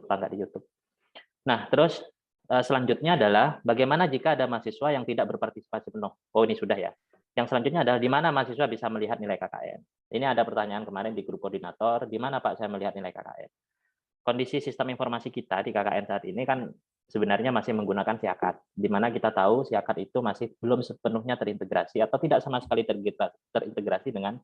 lupa nggak di YouTube. Nah, terus selanjutnya adalah bagaimana jika ada mahasiswa yang tidak berpartisipasi penuh? Oh, ini sudah ya. Yang selanjutnya adalah di mana mahasiswa bisa melihat nilai KKN. Ini ada pertanyaan kemarin di grup koordinator, di mana Pak saya melihat nilai KKN? Kondisi sistem informasi kita di KKN saat ini kan sebenarnya masih menggunakan Siakat, di mana kita tahu Siakat itu masih belum sepenuhnya terintegrasi atau tidak sama sekali terintegrasi dengan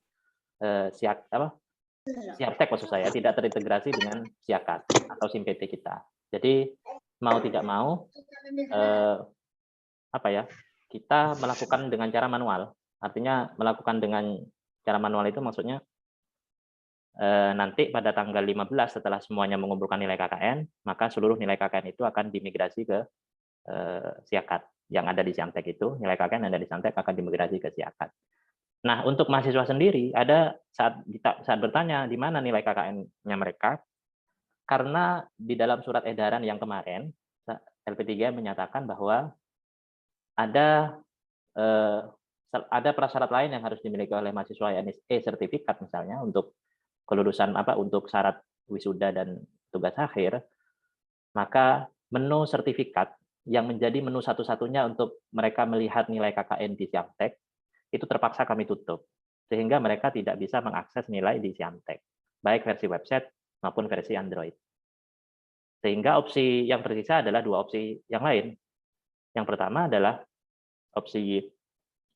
Siaptek maksud saya, tidak terintegrasi dengan Siakat atau SIM-PT kita. Jadi mau tidak mau kita melakukan dengan cara manual. Artinya melakukan dengan cara manual itu maksudnya nanti pada tanggal 15 setelah semuanya mengumpulkan nilai KKN, maka seluruh nilai KKN itu akan dimigrasi ke Siakat yang ada di Siamtek itu, nilai KKN yang ada di Siamtek akan dimigrasi ke Siakat. Nah, untuk mahasiswa sendiri ada saat bertanya di mana nilai KKN-nya mereka, karena di dalam surat edaran yang kemarin LP3 menyatakan bahwa ada prasyarat lain yang harus dimiliki oleh mahasiswa, yakni sertifikat misalnya untuk kelulusan untuk syarat wisuda dan tugas akhir, maka menu sertifikat yang menjadi menu satu-satunya untuk mereka melihat nilai KKN di Siamtek itu terpaksa kami tutup, sehingga mereka tidak bisa mengakses nilai di Siamtek, baik versi website maupun versi Android. Sehingga opsi yang tersisa adalah dua opsi yang lain. Yang pertama adalah opsi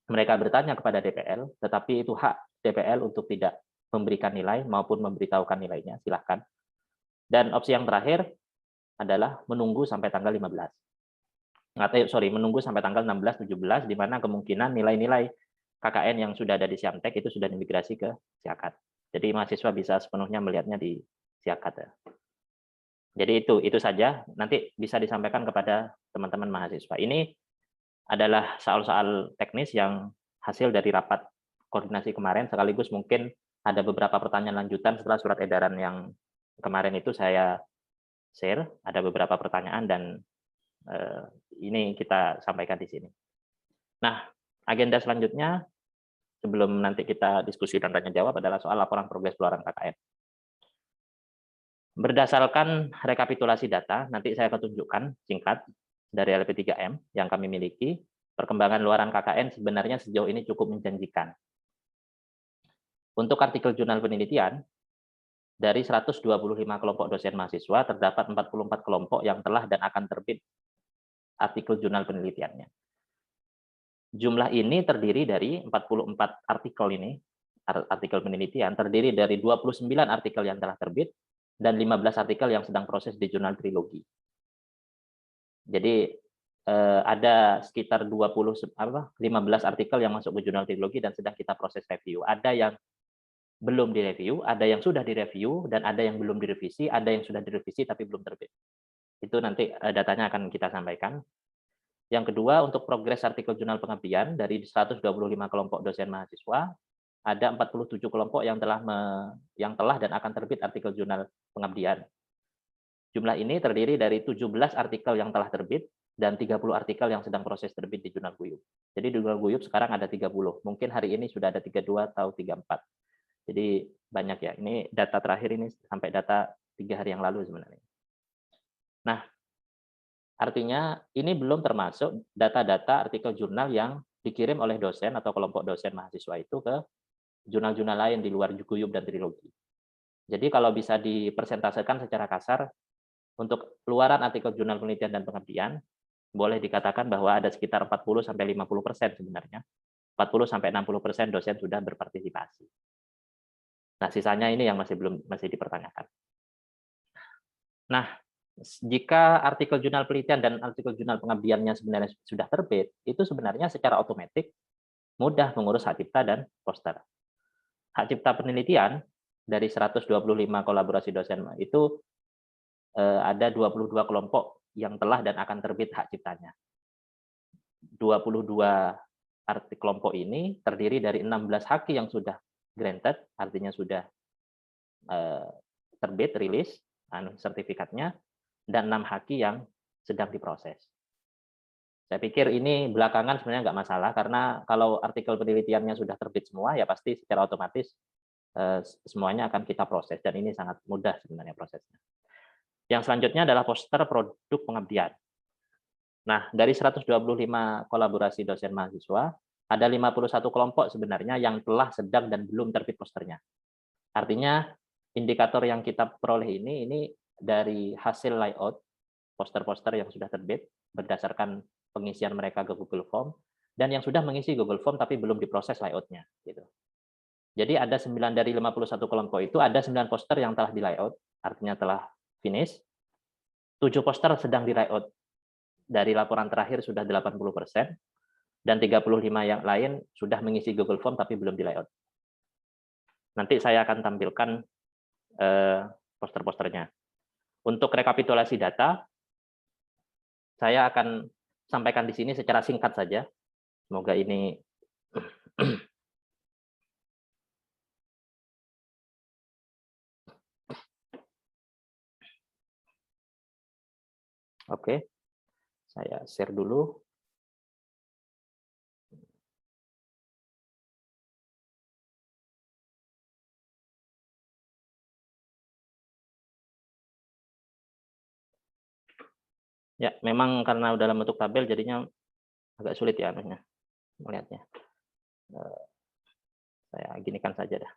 mereka bertanya kepada DPL, tetapi itu hak DPL untuk tidak memberikan nilai maupun memberitahukan nilainya, silahkan. Dan opsi yang terakhir adalah menunggu sampai tanggal 15. Menunggu sampai tanggal 16-17, di mana kemungkinan nilai-nilai KKN yang sudah ada di Siamtek itu sudah dimigrasi ke Siakat. Jadi mahasiswa bisa sepenuhnya melihatnya di Siakat ya. Jadi itu saja, nanti bisa disampaikan kepada teman-teman mahasiswa. Ini adalah soal-soal teknis yang hasil dari rapat koordinasi kemarin, sekaligus mungkin ada beberapa pertanyaan lanjutan setelah surat edaran yang kemarin itu saya share, ada beberapa pertanyaan dan ini kita sampaikan di sini. Nah, agenda selanjutnya sebelum nanti kita diskusi dan tanya jawab adalah soal laporan progres pengeluaran KKN. Berdasarkan rekapitulasi data, nanti saya akan tunjukkan singkat dari LP3M yang kami miliki, perkembangan luaran KKN sebenarnya sejauh ini cukup menjanjikan. Untuk artikel jurnal penelitian, dari 125 kelompok dosen mahasiswa, terdapat 44 kelompok yang telah dan akan terbit artikel jurnal penelitiannya. Jumlah ini terdiri dari 44 artikel penelitian, terdiri dari 29 artikel yang telah terbit, dan 15 artikel yang sedang proses di jurnal Trilogi. Jadi ada sekitar 15 artikel yang masuk ke jurnal Trilogi dan sedang kita proses review. Ada yang belum direview, ada yang sudah direview, dan ada yang belum direvisi, ada yang sudah direvisi tapi belum terbit. Itu nanti datanya akan kita sampaikan. Yang kedua, untuk progres artikel jurnal pengabdian dari 125 kelompok dosen mahasiswa, ada 47 kelompok yang telah dan akan terbit artikel jurnal pengabdian. Jumlah ini terdiri dari 17 artikel yang telah terbit dan 30 artikel yang sedang proses terbit di jurnal Guyub. Jadi di jurnal Guyub sekarang ada 30. Mungkin hari ini sudah ada 32 atau 34. Jadi banyak ya. Ini data terakhir ini sampai data 3 hari yang lalu sebenarnya. Nah, artinya ini belum termasuk data-data artikel jurnal yang dikirim oleh dosen atau kelompok dosen mahasiswa itu ke jurnal-jurnal lain di luar Guyub dan Trilogi. Jadi kalau bisa dipersentasekan secara kasar, untuk luaran artikel jurnal penelitian dan pengabdian, boleh dikatakan bahwa ada sekitar 40-50% sebenarnya. 40-60% dosen sudah berpartisipasi. Nah, sisanya ini yang masih dipertanyakan. Nah, jika artikel jurnal penelitian dan artikel jurnal pengabdiannya sebenarnya sudah terbit, itu sebenarnya secara otomatis mudah mengurus hak cipta dan poster. Hak cipta penelitian dari 125 kolaborasi dosen itu ada 22 kelompok yang telah dan akan terbit hak ciptanya. 22 kelompok ini terdiri dari 16 haki yang sudah granted, artinya sudah terbit, rilis sertifikatnya, dan 6 haki yang sedang diproses. Saya pikir ini belakangan sebenarnya nggak masalah, karena kalau artikel penelitiannya sudah terbit semua, ya pasti secara otomatis semuanya akan kita proses, dan ini sangat mudah sebenarnya prosesnya. Yang selanjutnya adalah poster produk pengabdian. Nah, dari 125 kolaborasi dosen mahasiswa, ada 51 kelompok sebenarnya yang telah, sedang, dan belum terbit posternya. Artinya, indikator yang kita peroleh ini dari hasil layout poster-poster yang sudah terbit berdasarkan pengisian mereka ke Google Form, dan yang sudah mengisi Google Form tapi belum diproses layout-nya. Gitu. Jadi ada 9 dari 51 kelompok itu, ada 9 poster yang telah di layout, artinya telah finish. 7 poster sedang di layout. Dari laporan terakhir sudah 80%, dan 35 yang lain sudah mengisi Google Form tapi belum di layout. Nanti saya akan tampilkan poster-posternya. Untuk rekapitulasi data, saya akan sampaikan di sini secara singkat saja. Semoga ini oke. Saya share dulu. Ya, memang karena dalam bentuk tabel jadinya agak sulit ya melihatnya. Saya ginikan saja dah.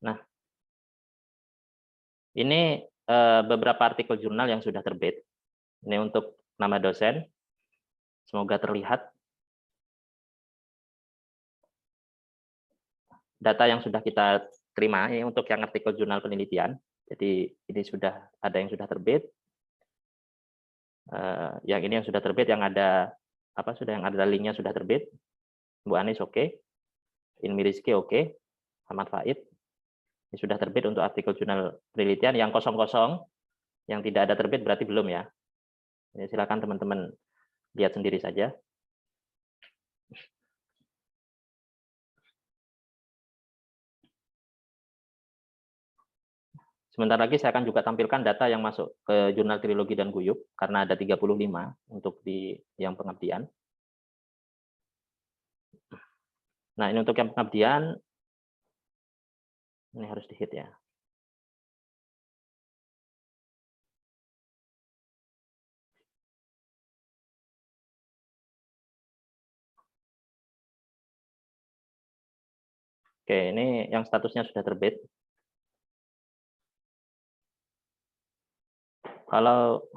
Nah, ini beberapa artikel jurnal yang sudah terbit. Ini untuk nama dosen. Semoga terlihat. Data yang sudah kita terima ini untuk yang artikel jurnal penelitian. Jadi ini sudah ada yang sudah terbit. Yang ini yang sudah terbit, yang ada yang ada linknya sudah terbit. Bu Anis oke. Ilmi Rizky oke. Ahmad Faid. Ini sudah terbit untuk artikel jurnal penelitian. Yang kosong-kosong, yang tidak ada terbit berarti belum ya. Ini silakan teman-teman lihat sendiri saja. Sebentar lagi saya akan juga tampilkan data yang masuk ke jurnal Trilogi dan Guyub, karena ada 35 untuk di yang pengabdian. Nah, ini untuk yang pengabdian, ini harus di-hit ya. Oke, ini yang statusnya sudah terbit. Kalau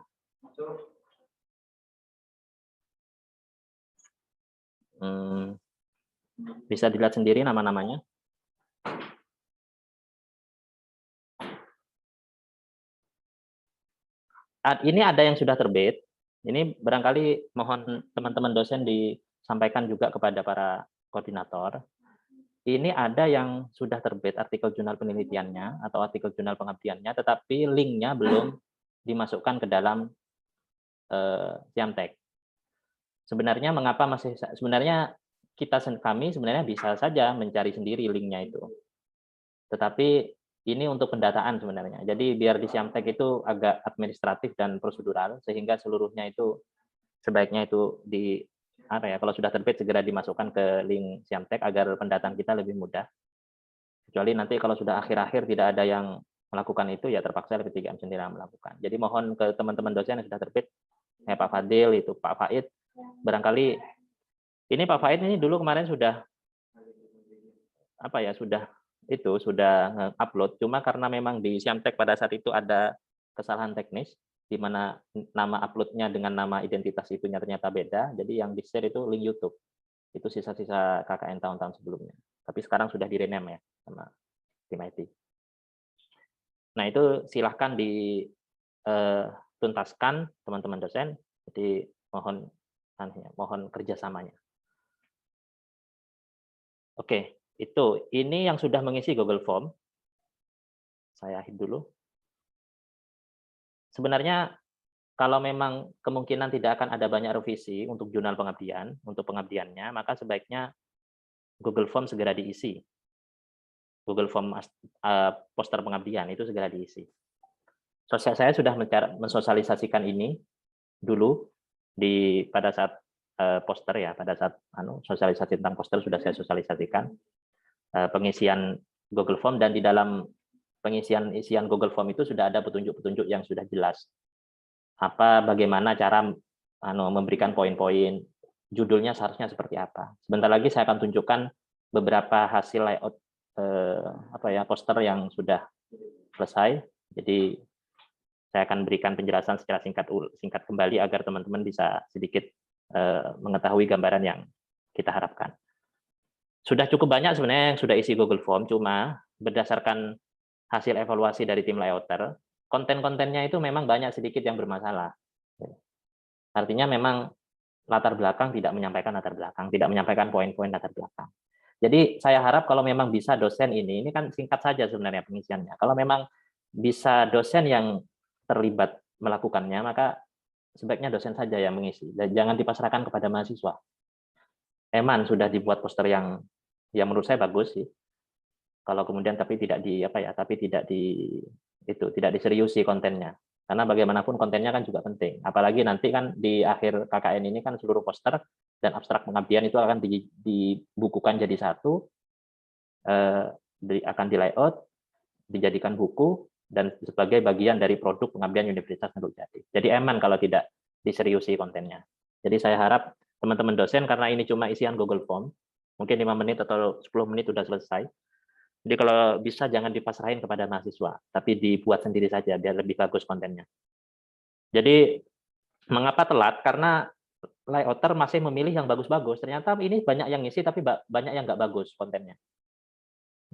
bisa dilihat sendiri nama-namanya. Ini ada yang sudah terbit. Ini barangkali mohon teman-teman dosen disampaikan juga kepada para koordinator. Ini ada yang sudah terbit artikel jurnal penelitiannya atau artikel jurnal pengabdiannya, tetapi linknya belum dimasukkan ke dalam Siamtek. Sebenarnya mengapa sebenarnya kami sebenarnya bisa saja mencari sendiri linknya itu. Tetapi ini untuk pendataan sebenarnya. Jadi biar di Siamtek itu agak administratif dan prosedural, sehingga seluruhnya itu sebaiknya itu kalau sudah terbit segera dimasukkan ke link Siamtek agar pendataan kita lebih mudah. Kecuali nanti kalau sudah akhir-akhir tidak ada yang melakukan itu, ya terpaksa LP3M sendiri melakukan. Jadi mohon ke teman-teman dosen yang sudah terbit, Pak Fadil, itu Pak Faid, barangkali ini Pak Faid ini dulu kemarin sudah sudah upload, cuma karena memang di Siamtek pada saat itu ada kesalahan teknis di mana nama uploadnya dengan nama identitas itu ternyata beda, jadi yang di-share itu link YouTube. Itu sisa-sisa KKN tahun-tahun sebelumnya. Tapi sekarang sudah di-rename ya sama tim IT. Nah, itu silahkan dituntaskan teman-teman dosen. Jadi mohon kerjasamanya. Oke, ini yang sudah mengisi Google Form. Saya hit dulu. Sebenarnya kalau memang kemungkinan tidak akan ada banyak revisi untuk jurnal pengabdian, untuk pengabdiannya, maka sebaiknya Google Form segera diisi. Google Form poster pengabdian itu segera diisi. Saya sudah mensosialisasikan ini dulu pada saat poster ya, pada saat sosialisasi tentang poster sudah saya sosialisasikan. Pengisian Google Form, dan di dalam isian Google Form itu sudah ada petunjuk-petunjuk yang sudah jelas. Bagaimana cara memberikan poin-poin, judulnya seharusnya seperti apa. Sebentar lagi saya akan tunjukkan beberapa hasil layout poster yang sudah selesai. Jadi saya akan berikan penjelasan secara singkat kembali agar teman-teman bisa sedikit mengetahui gambaran yang kita harapkan. Sudah cukup banyak sebenarnya yang sudah isi Google Form, cuma berdasarkan hasil evaluasi dari tim layouter, konten-kontennya itu memang banyak sedikit yang bermasalah. Artinya memang latar belakang tidak menyampaikan latar belakang, tidak menyampaikan poin-poin latar belakang. Jadi saya harap kalau memang bisa dosen ini kan singkat saja sebenarnya pengisiannya. Kalau memang bisa dosen yang terlibat melakukannya, maka sebaiknya dosen saja yang mengisi. Dan jangan dipasrahkan kepada mahasiswa. Eman sudah dibuat poster yang menurut saya bagus sih. Kalau kemudian tapi tidak diseriusi kontennya. Karena bagaimanapun kontennya kan juga penting. Apalagi nanti kan di akhir KKN ini kan seluruh poster dan abstrak pengabdian itu akan dibukukan jadi satu, akan di layout, dijadikan buku, dan sebagai bagian dari produk pengabdian Universitas Nurul Jati. Jadi aman kalau tidak diseriusi kontennya. Jadi saya harap teman-teman dosen, karena ini cuma isian Google Form, mungkin 5 menit atau 10 menit sudah selesai. Jadi kalau bisa jangan dipasrahin kepada mahasiswa, tapi dibuat sendiri saja biar lebih bagus kontennya. Jadi mengapa telat? Karena layouter masih memilih yang bagus-bagus. Ternyata ini banyak yang ngisi tapi banyak yang nggak bagus kontennya.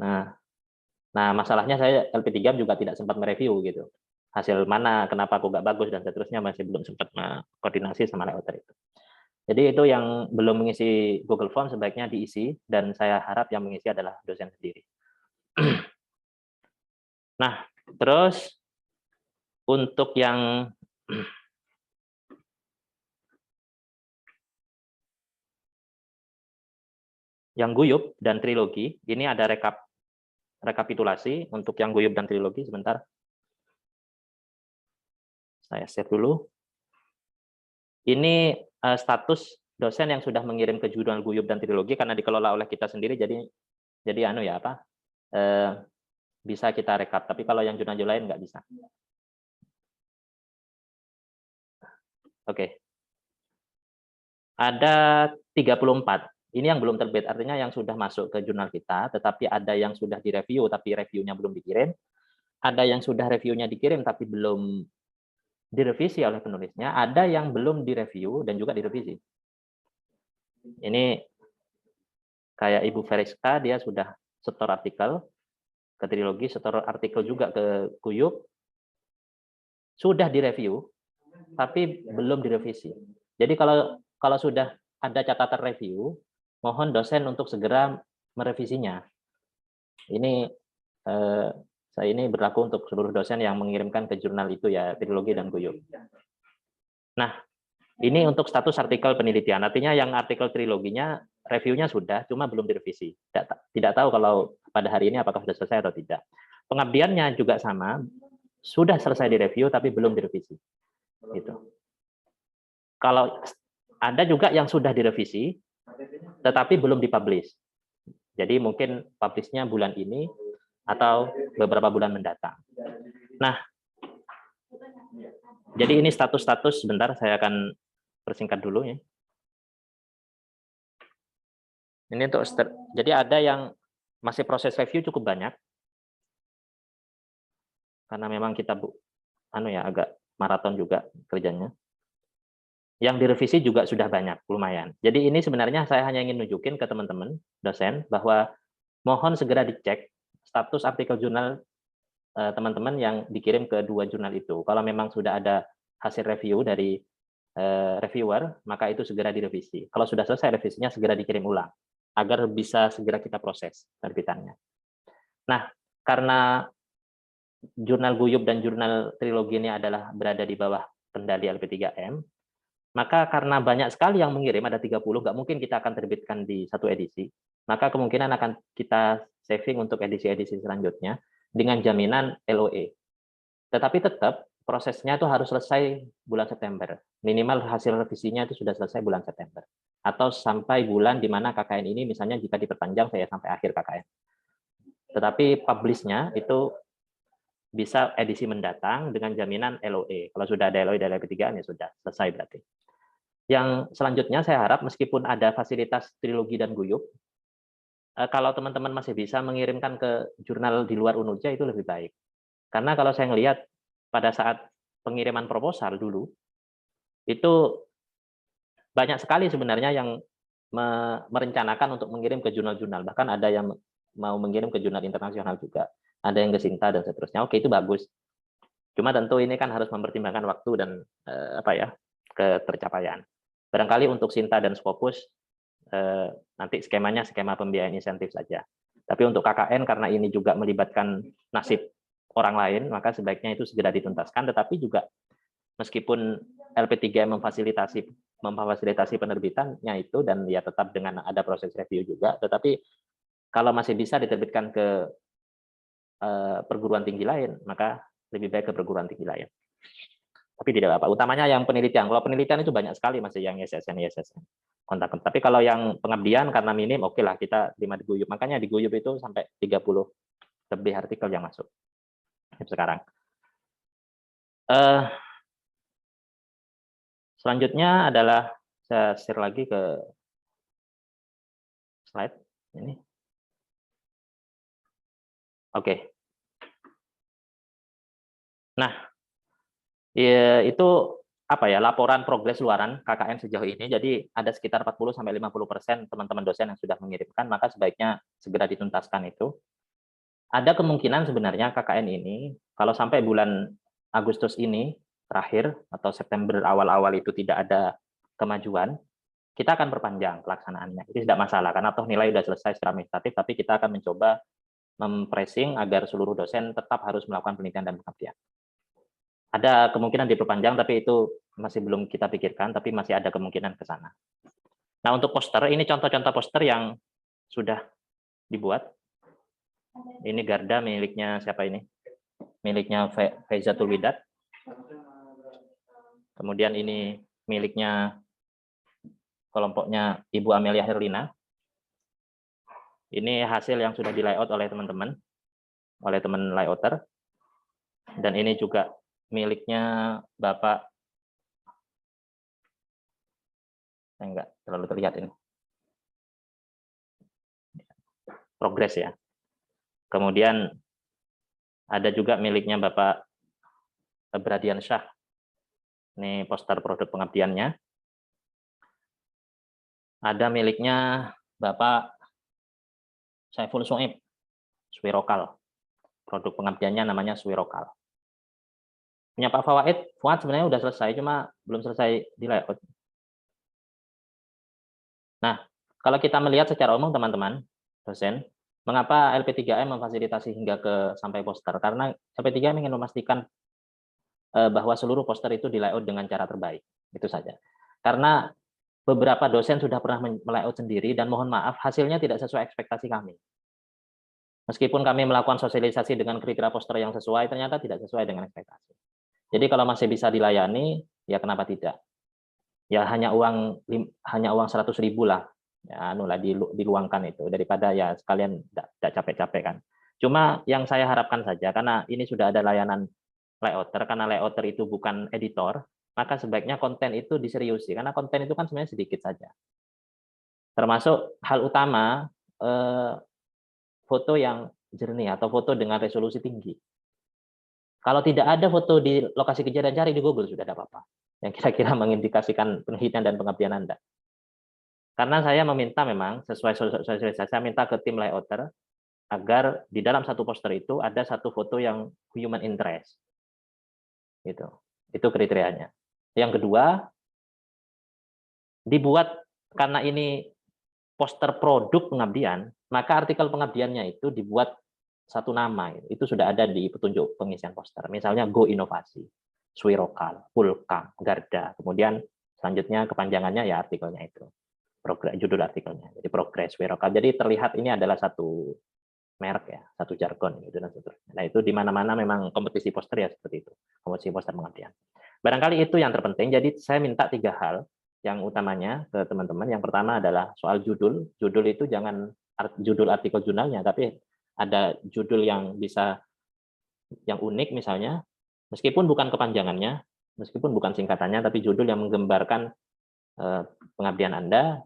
Nah, masalahnya saya LP3 juga tidak sempat mereview gitu. Hasil mana, kenapa aku nggak bagus dan seterusnya masih belum sempat koordinasi sama layouter itu. Jadi itu yang belum mengisi Google Form sebaiknya diisi, dan saya harap yang mengisi adalah dosen sendiri. Nah, terus untuk yang Guyub dan Trilogi, ini ada rekapitulasi untuk yang Guyub dan Trilogi. Sebentar, saya save dulu. Ini status dosen yang sudah mengirim ke jurnal Guyub dan Trilogi karena dikelola oleh kita sendiri, jadi bisa kita rekap. Tapi kalau yang jurnal lain nggak bisa. Oke. Ada 34. Ini yang belum terbit, artinya yang sudah masuk ke jurnal kita, tetapi ada yang sudah direview tapi reviewnya belum dikirim. Ada yang sudah reviewnya dikirim tapi belum direvisi oleh penulisnya, ada yang belum direview dan juga direvisi. Ini kayak Ibu Veriska, dia sudah setor artikel ke Trilogi, setor artikel juga ke Guyub, sudah direview, tapi belum direvisi. Jadi kalau sudah ada catatan review, mohon dosen untuk segera merevisinya. Ini saya ini berlaku untuk seluruh dosen yang mengirimkan ke jurnal itu ya, Trilogi dan Guyub. Nah, ini untuk status artikel penelitian. Artinya yang artikel Triloginya reviewnya sudah, cuma belum direvisi. Tidak tahu kalau pada hari ini apakah sudah selesai atau tidak. Pengabdiannya juga sama, sudah selesai direview tapi belum direvisi. Gitu. Kalau ada juga yang sudah direvisi, tetapi belum dipublish. Jadi mungkin publishnya bulan ini atau beberapa bulan mendatang. Nah, jadi ini status-status. Sebentar, saya akan persingkat dulu ya. Ini untuk jadi ada yang masih proses review cukup banyak, karena memang kita agak maraton juga kerjanya. Yang direvisi juga sudah banyak, lumayan. Jadi ini sebenarnya saya hanya ingin nunjukin ke teman-teman dosen bahwa mohon segera dicek status artikel jurnal teman-teman yang dikirim ke 2 jurnal itu. Kalau memang sudah ada hasil review dari reviewer, maka itu segera direvisi. Kalau sudah selesai revisinya, segera dikirim ulang agar bisa segera kita proses terbitannya. Nah, karena jurnal Guyub dan jurnal Trilogi ini adalah berada di bawah kendali LP3M, maka karena banyak sekali yang mengirim, ada 30, nggak mungkin kita akan terbitkan di satu edisi, maka kemungkinan akan kita saving untuk edisi-edisi selanjutnya dengan jaminan LOE. Tetapi tetap prosesnya itu harus selesai bulan September. Minimal hasil revisinya itu sudah selesai bulan September. Atau sampai bulan di mana KKN ini, misalnya jika diperpanjang saya sampai akhir KKN. Tetapi publish-nya itu bisa edisi mendatang dengan jaminan LOE. Kalau sudah ada LOE dari LP3 ya sudah selesai berarti. Yang selanjutnya saya harap meskipun ada fasilitas trilogi dan guyub, kalau teman-teman masih bisa mengirimkan ke jurnal di luar Unuja itu lebih baik. Karena kalau saya melihat pada saat pengiriman proposal dulu, itu banyak sekali sebenarnya yang merencanakan untuk mengirim ke jurnal-jurnal. Bahkan ada yang mau mengirim ke jurnal internasional juga. Ada yang ke Sinta dan seterusnya. Oke, itu bagus. Cuma tentu ini kan harus mempertimbangkan waktu dan ketercapaian. Barangkali untuk Sinta dan Scopus nanti skemanya skema pembiayaan insentif saja. Tapi untuk KKN karena ini juga melibatkan nasib orang lain, maka sebaiknya itu segera dituntaskan. Tetapi juga meskipun LP3 memfasilitasi penerbitannya itu dan ya tetap dengan ada proses review juga, tetapi kalau masih bisa diterbitkan ke perguruan tinggi lain, maka lebih baik ke perguruan tinggi lain. Tapi tidak apa-apa. Utamanya yang penelitian. Kalau penelitian itu banyak sekali masih yang ISSN. Kontak. Tapi kalau yang pengabdian karena minim, oke lah kita terima di guyub. Makanya di guyub itu sampai 30 lebih artikel yang masuk sekarang. Selanjutnya adalah saya share lagi ke slide ini. Oke. Nah, itu apa ya, laporan progres luaran KKN sejauh ini. Jadi ada sekitar 40-50% teman-teman dosen yang sudah mengirimkan, maka sebaiknya segera dituntaskan itu. Ada kemungkinan sebenarnya KKN ini kalau sampai bulan Agustus ini terakhir atau September awal-awal itu tidak ada kemajuan, kita akan perpanjang pelaksanaannya. Itu tidak masalah karena toh nilai sudah selesai secara administratif, tapi kita akan mencoba mempressing agar seluruh dosen tetap harus melakukan penelitian dan pengabdian. Ada kemungkinan diperpanjang, tapi itu masih belum kita pikirkan, tapi masih ada kemungkinan ke sana. Nah, untuk poster, ini contoh-contoh poster yang sudah dibuat. Ini Garda miliknya siapa ini? Miliknya Faizatul Widat. Kemudian ini miliknya kelompoknya Ibu Amelia Herlina. Ini hasil yang sudah di layout oleh teman-teman, oleh teman layouter. Dan ini juga miliknya Bapak, enggak terlalu terlihat ini. Progres ya. Kemudian ada juga miliknya Bapak Bradian Syah. Ini poster produk pengabdiannya. Ada miliknya Bapak Saiful Soeb, Swirokal. Produk pengabdiannya namanya Swirokal. Punya Pak Fuad sebenarnya sudah selesai, cuma belum selesai di layout. Nah, kalau kita melihat secara umum teman-teman dosen, mengapa LP3M memfasilitasi hingga ke sampai poster? Karena LP3M ingin memastikan bahwa seluruh poster itu di layout dengan cara terbaik. Itu saja. Karena beberapa dosen sudah pernah melayout sendiri dan mohon maaf hasilnya tidak sesuai ekspektasi kami. Meskipun kami melakukan sosialisasi dengan kriteria poster yang sesuai, ternyata tidak sesuai dengan ekspektasi. Jadi kalau masih bisa dilayani, ya kenapa tidak? Ya hanya uang 100.000 lah, ya diluangkan itu daripada ya sekalian tidak capek-capek kan. Cuma yang saya harapkan saja karena ini sudah ada layanan layouter, karena layouter itu bukan editor, maka sebaiknya konten itu diseriusi karena konten itu kan sebenarnya sedikit saja. Termasuk hal utama foto yang jernih atau foto dengan resolusi tinggi. Kalau tidak ada foto di lokasi kejadian, cari di Google sudah ada apa-apa yang kira-kira mengindikasikan penelitian dan pengabdian Anda. Karena saya meminta memang sesuai sosialisasi, saya minta ke tim layouter agar di dalam satu poster itu ada satu foto yang human interest. Itu kriterianya. Yang kedua, dibuat karena ini poster produk pengabdian, maka artikel pengabdiannya itu dibuat satu nama. Itu sudah ada di petunjuk pengisian poster. Misalnya Go Inovasi, Swirokal, Pulkam, Garda. Kemudian selanjutnya kepanjangannya ya artikelnya itu. Judul artikelnya. Jadi Progress Swirokal. Jadi terlihat ini adalah satu merek ya, satu jargon gitu dan seterusnya. Nah, itu di mana-mana memang kompetisi poster ya seperti itu. Kompetisi poster pengabdian. Barangkali itu yang terpenting. Jadi saya minta 3 hal yang utamanya ke teman-teman. Yang pertama adalah soal judul. Judul itu jangan judul artikel jurnalnya, tapi ada judul yang bisa yang unik misalnya, meskipun bukan kepanjangannya, meskipun bukan singkatannya, tapi judul yang menggambarkan pengabdian Anda,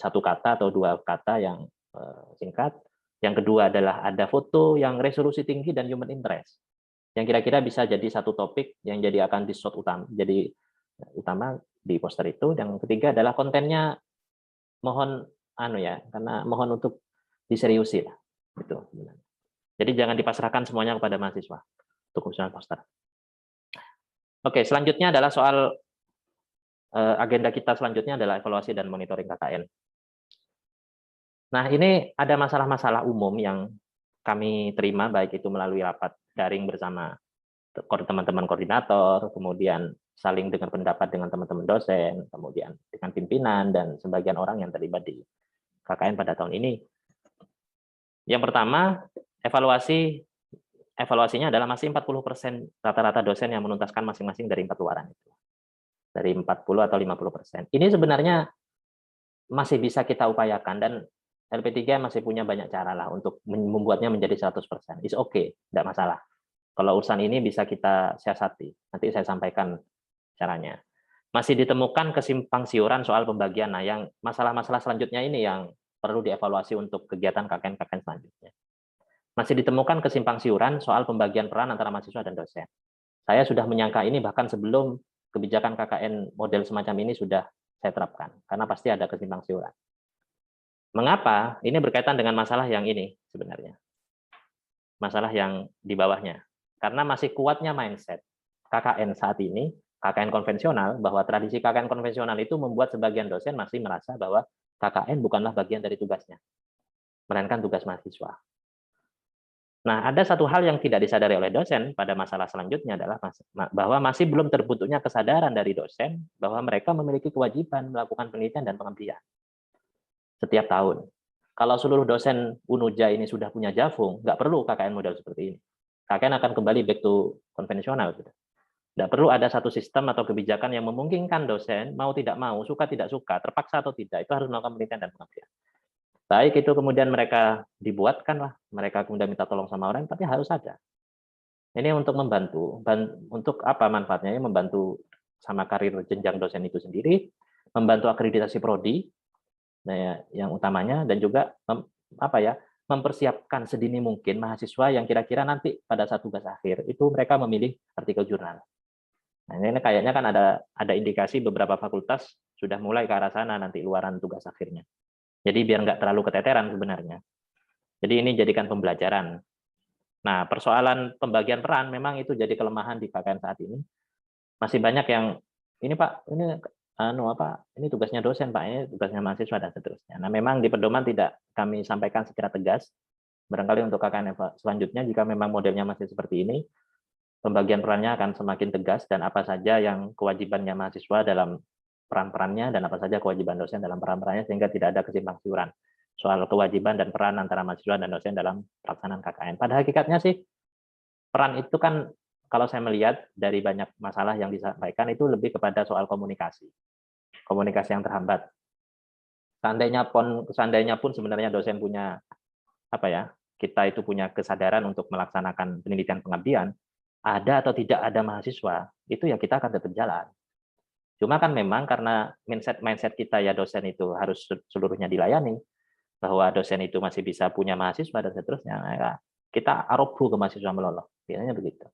satu kata atau dua kata yang singkat. Yang kedua adalah ada foto yang resolusi tinggi dan human interest, yang kira-kira bisa jadi satu topik yang akan di shot utama, jadi utama di poster itu. Yang ketiga adalah kontennya mohon karena mohon untuk diseriusi lah, gitu. Jadi jangan dipasrahkan semuanya kepada mahasiswa untuk usulan poster. Oke, selanjutnya adalah soal agenda kita selanjutnya adalah evaluasi dan monitoring KKN. Nah, ini ada masalah-masalah umum yang kami terima, baik itu melalui rapat daring bersama teman-teman koordinator, kemudian saling dengar pendapat dengan teman-teman dosen, kemudian dengan pimpinan, dan sebagian orang yang terlibat di KKN pada tahun ini. Yang pertama, evaluasinya adalah masih 40% rata-rata dosen yang menuntaskan masing-masing dari 4 luaran itu. Dari 40 atau 50%. Ini sebenarnya masih bisa kita upayakan, dan LP3 masih punya banyak cara lah untuk membuatnya menjadi 100%. It's okay, tidak masalah. Kalau urusan ini bisa kita siasati, nanti saya sampaikan caranya. Masih ditemukan kesimpang siuran soal pembagian. Nah, yang masalah-masalah selanjutnya ini yang perlu dievaluasi untuk kegiatan KKN selanjutnya. Masih ditemukan kesimpang siuran soal pembagian peran antara mahasiswa dan dosen. Saya sudah menyangka ini bahkan sebelum kebijakan KKN model semacam ini sudah saya terapkan, karena pasti ada kesimpang siuran. Mengapa? Ini berkaitan dengan masalah yang ini sebenarnya. Masalah yang di bawahnya. Karena masih kuatnya mindset KKN saat ini, KKN konvensional, bahwa tradisi KKN konvensional itu membuat sebagian dosen masih merasa bahwa KKN bukanlah bagian dari tugasnya, melainkan tugas mahasiswa. Nah, ada satu hal yang tidak disadari oleh dosen pada masalah selanjutnya adalah bahwa masih belum terbentuknya kesadaran dari dosen bahwa mereka memiliki kewajiban melakukan penelitian dan pengabdian setiap tahun. Kalau seluruh dosen Unuja ini sudah punya Javung, nggak perlu KKN model seperti ini. KKN akan kembali back to konvensional. Nggak perlu ada satu sistem atau kebijakan yang memungkinkan dosen mau tidak mau, suka tidak suka, terpaksa atau tidak, itu harus melakukan penelitian dan pengabdian. Baik itu kemudian mereka dibuatkan lah, mereka kemudian minta tolong sama orang, tapi harus ada. Ini untuk membantu, untuk apa manfaatnya? Membantu sama karir jenjang dosen itu sendiri, membantu akreditasi prodi, nah, yang utamanya, dan juga mempersiapkan sedini mungkin mahasiswa yang kira-kira nanti pada saat tugas akhir itu mereka memilih artikel jurnal. Nah, ini kayaknya kan ada indikasi beberapa fakultas sudah mulai ke arah sana nanti luaran tugas akhirnya. Jadi biar nggak terlalu keteteran sebenarnya. Jadi ini jadikan pembelajaran. Nah, persoalan pembagian peran memang itu jadi kelemahan di KKN saat ini. Masih banyak yang ini Pak, ini tugasnya dosen Pak, ini tugasnya mahasiswa dan seterusnya. Nah, memang di pedoman tidak kami sampaikan secara tegas. Barangkali untuk KKN selanjutnya jika memang modelnya masih seperti ini, pembagian perannya akan semakin tegas dan apa saja yang kewajibannya mahasiswa dalam peran-perannya dan apa saja kewajiban dosen dalam peran-perannya, sehingga tidak ada kesimpang siuran soal kewajiban dan peran antara mahasiswa dan dosen dalam pelaksanaan KKN. Pada hakikatnya sih peran itu kan kalau saya melihat dari banyak masalah yang disampaikan itu lebih kepada soal komunikasi yang terhambat. Seandainya pun sebenarnya dosen punya kita itu punya kesadaran untuk melaksanakan penelitian pengabdian, ada atau tidak ada mahasiswa, itu ya kita akan tetap jalan. Cuma kan memang karena mindset kita ya dosen itu harus seluruhnya dilayani, bahwa dosen itu masih bisa punya mahasiswa dan seterusnya, ya, kita arobu ke mahasiswa meloloh, biasanya begitu.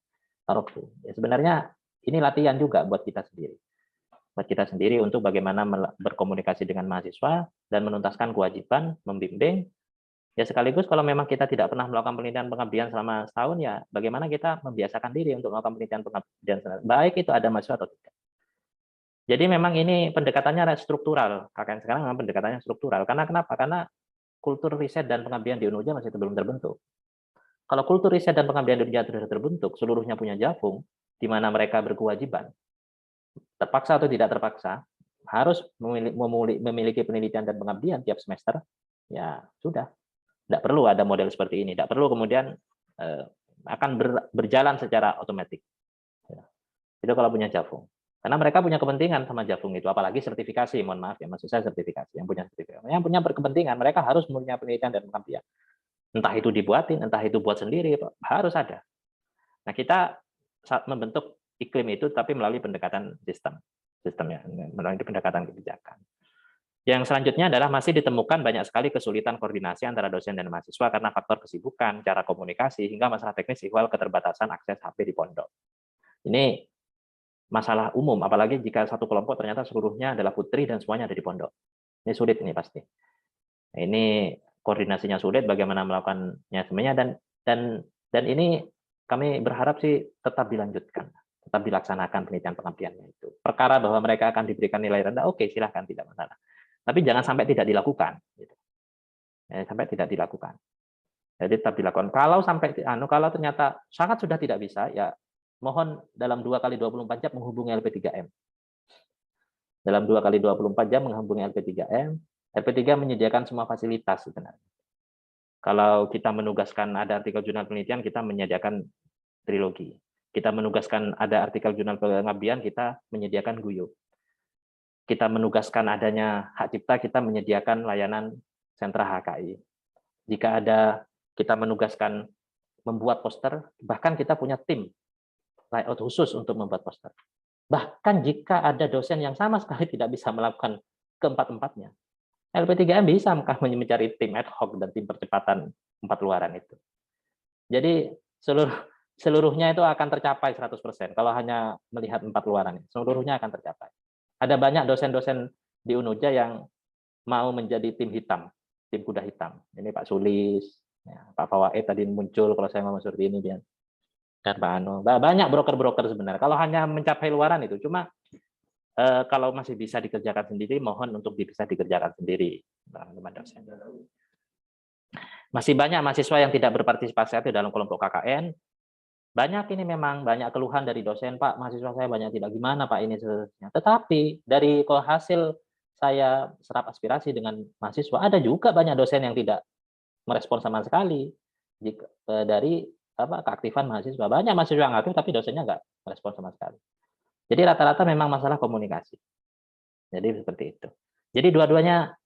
Arobu. Ya, sebenarnya ini latihan juga buat kita sendiri untuk bagaimana berkomunikasi dengan mahasiswa dan menuntaskan kewajiban, membimbing. Ya sekaligus kalau memang kita tidak pernah melakukan penelitian pengabdian selama setahun, ya bagaimana kita membiasakan diri untuk melakukan penelitian pengabdian, baik itu ada mahasiswa atau tidak. Jadi memang ini pendekatannya struktural. KKN sekarang memang pendekatannya struktural. Karena kenapa? Karena kultur riset dan pengabdian di Unuja masih belum terbentuk. Kalau kultur riset dan pengabdian di Unuja sudah terbentuk, seluruhnya punya Javung, di mana mereka berkewajiban, terpaksa atau tidak terpaksa, harus memiliki penelitian dan pengabdian tiap semester, ya sudah. Tidak perlu ada model seperti ini. Tidak perlu kemudian akan berjalan secara otomatis. Itu kalau punya Javung. Karena mereka punya kepentingan sama Javung itu, apalagi sertifikasi. Mohon maaf ya, maksud saya sertifikasi. Yang punya berkepentingan, mereka harus punya penelitian dan pengabdian. Entah itu dibuatin, entah itu buat sendiri, harus ada. Nah, kita saat membentuk iklim itu tapi melalui pendekatan sistemnya, melalui pendekatan kebijakan. Yang selanjutnya adalah masih ditemukan banyak sekali kesulitan koordinasi antara dosen dan mahasiswa karena faktor kesibukan, cara komunikasi, hingga masalah teknis ihwal keterbatasan akses HP di pondok. Ini masalah umum, apalagi jika satu kelompok ternyata seluruhnya adalah putri dan semuanya ada di pondok. Ini sulit ini pasti. Ini koordinasinya sulit, bagaimana melakukannya semuanya, dan ini kami berharap sih tetap dilanjutkan, tetap dilaksanakan penelitian pengabdiannya itu. Perkara bahwa mereka akan diberikan nilai rendah, oke, silahkan, tidak masalah. Tapi jangan sampai tidak dilakukan. Gitu. Sampai tidak dilakukan. Jadi tetap dilakukan. Kalau sampai kalau ternyata sangat sudah tidak bisa, ya mohon dalam 2 kali 24 jam menghubungi LP3M. Dalam 2 kali 24 jam menghubungi LP3M. LP3 menyediakan semua fasilitas sebenarnya. Kalau kita menugaskan ada artikel jurnal penelitian, kita menyediakan trilogi. Kita menugaskan ada artikel jurnal pengabdian, kita menyediakan Guyo. Kita menugaskan adanya hak cipta, kita menyediakan layanan sentra HKI. Jika ada kita menugaskan membuat poster, bahkan kita punya tim layout khusus untuk membuat poster. Bahkan jika ada dosen yang sama sekali tidak bisa melakukan keempat-empatnya, LP3M bisa mencari tim ad hoc dan tim percepatan 4 luaran itu. Jadi seluruhnya itu akan tercapai 100% kalau hanya melihat 4 luaran. Seluruhnya akan tercapai. Ada banyak dosen-dosen di Unuja yang mau menjadi tim hitam, tim kuda hitam. Ini Pak Sulis, ya, Pak Fawaid tadi muncul kalau saya ngomong seperti ini, dan Pak Ano. Banyak broker-broker sebenarnya. Kalau hanya mencapai luaran itu, cuma kalau masih bisa dikerjakan sendiri, mohon untuk bisa dikerjakan sendiri, teman-teman dosen. Masih banyak mahasiswa yang tidak berpartisipasi aktif dalam kelompok KKN. Banyak ini memang banyak keluhan dari dosen, Pak, mahasiswa saya banyak tidak, gimana Pak ini seterusnya. Tetapi dari hasil saya serap aspirasi dengan mahasiswa, ada juga banyak dosen yang tidak merespon sama sekali dari keaktifan mahasiswa. Banyak mahasiswa yang aktif tapi dosennya nggak merespon sama sekali. Jadi rata-rata memang masalah komunikasi. Jadi seperti itu. Jadi dua-duanya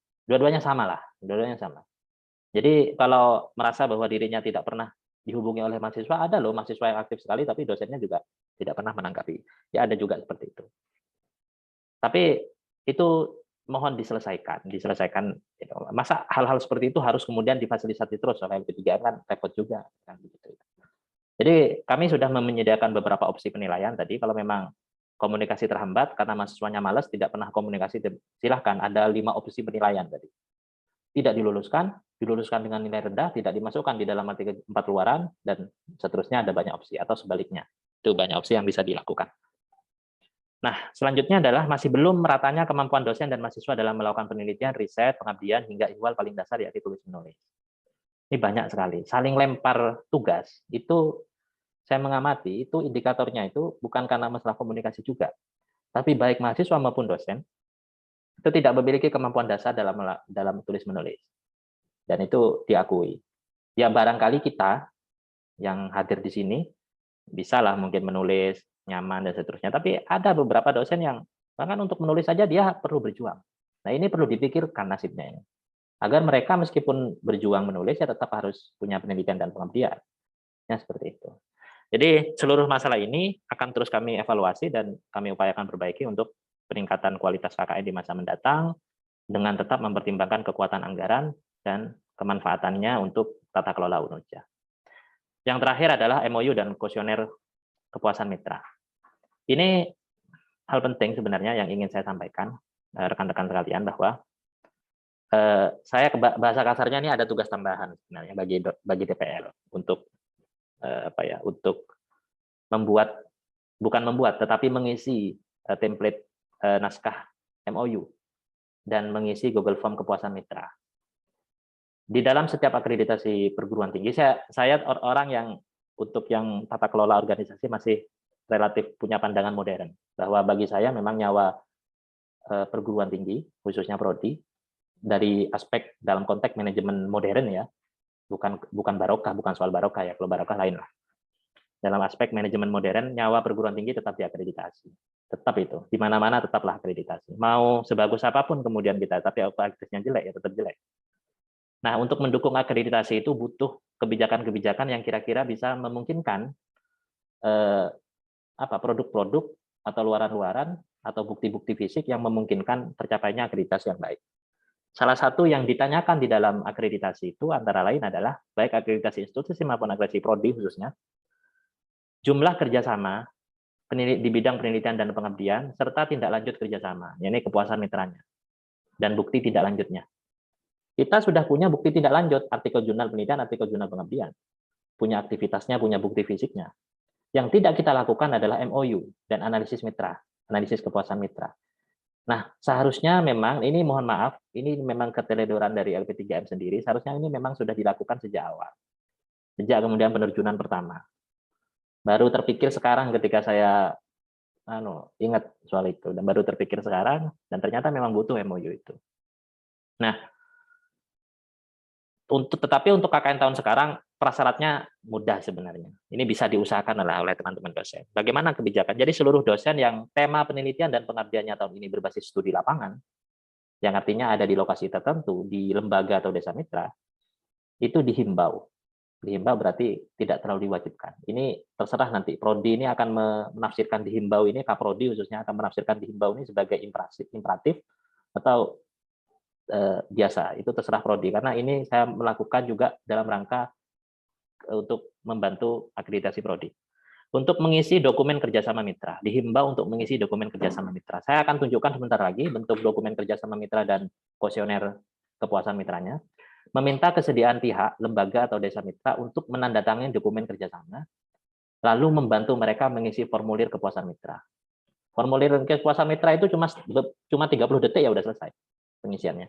sama lah, dua-duanya sama. Jadi kalau merasa bahwa dirinya tidak pernah dihubungi oleh mahasiswa, ada loh mahasiswa yang aktif sekali tapi dosennya juga tidak pernah menanggapi. Ya ada juga seperti itu. Tapi itu mohon diselesaikan. Masa hal-hal seperti itu harus kemudian difasilitasi terus oleh LP3M, kan repot juga kan begitu. Jadi kami sudah menyediakan beberapa opsi penilaian tadi. Kalau memang komunikasi terhambat karena mahasiswanya malas, tidak pernah komunikasi, silahkan, ada 5 opsi penilaian tadi. Tidak diluluskan dengan nilai rendah, tidak dimasukkan di dalam artikel 4 luaran, dan seterusnya ada banyak opsi, atau sebaliknya. Itu banyak opsi yang bisa dilakukan. Nah, selanjutnya adalah masih belum meratanya kemampuan dosen dan mahasiswa dalam melakukan penelitian, riset, pengabdian, hingga ihwal paling dasar, yaitu tulis menulis. Ini banyak sekali. Saling lempar tugas, itu saya mengamati, itu indikatornya itu bukan karena masalah komunikasi juga. Tapi baik mahasiswa maupun dosen, itu tidak memiliki kemampuan dasar dalam tulis menulis. Dan itu diakui. Ya barangkali kita yang hadir di sini, bisalah mungkin menulis, nyaman, dan seterusnya. Tapi ada beberapa dosen yang bahkan untuk menulis saja dia perlu berjuang. Nah ini perlu dipikirkan nasibnya ini. Agar mereka meskipun berjuang menulis, ya tetap harus punya penelitian dan pengabdian. Ya seperti itu. Jadi seluruh masalah ini akan terus kami evaluasi dan kami upayakan perbaiki untuk peningkatan kualitas KKN di masa mendatang, dengan tetap mempertimbangkan kekuatan anggaran dan kemanfaatannya untuk tata kelola Unuja. Yang terakhir adalah MOU dan kuesioner kepuasan mitra. Ini hal penting sebenarnya yang ingin saya sampaikan, rekan-rekan sekalian, bahwa saya bahasa kasarnya ini ada tugas tambahan sebenarnya bagi DPR untuk untuk tetapi mengisi template naskah MOU dan mengisi Google Form kepuasan mitra. Di dalam setiap akreditasi perguruan tinggi, saya orang yang untuk yang tata kelola organisasi masih relatif punya pandangan modern, bahwa bagi saya memang nyawa perguruan tinggi, khususnya prodi, dari aspek dalam konteks manajemen modern ya, bukan barokah, bukan soal barokah ya, kalau barokah lain lah. Dalam aspek manajemen modern, nyawa perguruan tinggi tetap diakreditasi. Tetap itu, di mana-mana tetaplah akreditasi. Mau sebagus apapun kemudian kita, tapi akreditasinya jelek ya tetap jelek. Nah, untuk mendukung akreditasi itu butuh kebijakan-kebijakan yang kira-kira bisa memungkinkan produk-produk atau luaran-luaran atau bukti-bukti fisik yang memungkinkan tercapainya akreditasi yang baik. Salah satu yang ditanyakan di dalam akreditasi itu antara lain adalah baik akreditasi institusi maupun akreditasi prodi khususnya, jumlah kerjasama di bidang penelitian dan pengabdian serta tindak lanjut kerjasama, yakni kepuasan mitranya dan bukti tindak lanjutnya. Kita sudah punya bukti tindak lanjut, artikel jurnal penelitian, artikel jurnal pengabdian, punya aktivitasnya, punya bukti fisiknya. Yang tidak kita lakukan adalah MOU dan analisis mitra, analisis kepuasan mitra. Nah, seharusnya memang, ini mohon maaf, ini memang keteledoran dari LP3M sendiri, seharusnya ini memang sudah dilakukan sejak awal. Sejak kemudian penerjunan pertama. Baru terpikir sekarang ketika saya ingat soal itu, dan baru terpikir sekarang, dan ternyata memang butuh MOU itu. Nah, tetapi untuk KKN tahun sekarang, prasyaratnya mudah sebenarnya. Ini bisa diusahakan oleh teman-teman dosen. Bagaimana kebijakan? Jadi seluruh dosen yang tema penelitian dan pengabdiannya tahun ini berbasis studi lapangan, yang artinya ada di lokasi tertentu, di lembaga atau desa mitra, itu dihimbau. Dihimbau berarti tidak terlalu diwajibkan. Ini terserah nanti. Prodi ini akan menafsirkan dihimbau ini, Kaprodi khususnya akan menafsirkan dihimbau ini sebagai imperatif atau biasa. Itu terserah prodi. Karena ini saya melakukan juga dalam rangka untuk membantu akreditasi prodi. Untuk mengisi dokumen kerjasama mitra, dihimbau untuk mengisi dokumen kerjasama mitra. Saya akan tunjukkan sebentar lagi bentuk dokumen kerjasama mitra dan kuesioner kepuasan mitranya. Meminta kesediaan pihak, lembaga atau desa mitra untuk menandatangani dokumen kerjasama, lalu membantu mereka mengisi formulir kepuasan mitra. Formulir kepuasan mitra itu cuma 30 detik ya udah selesai pengisiannya.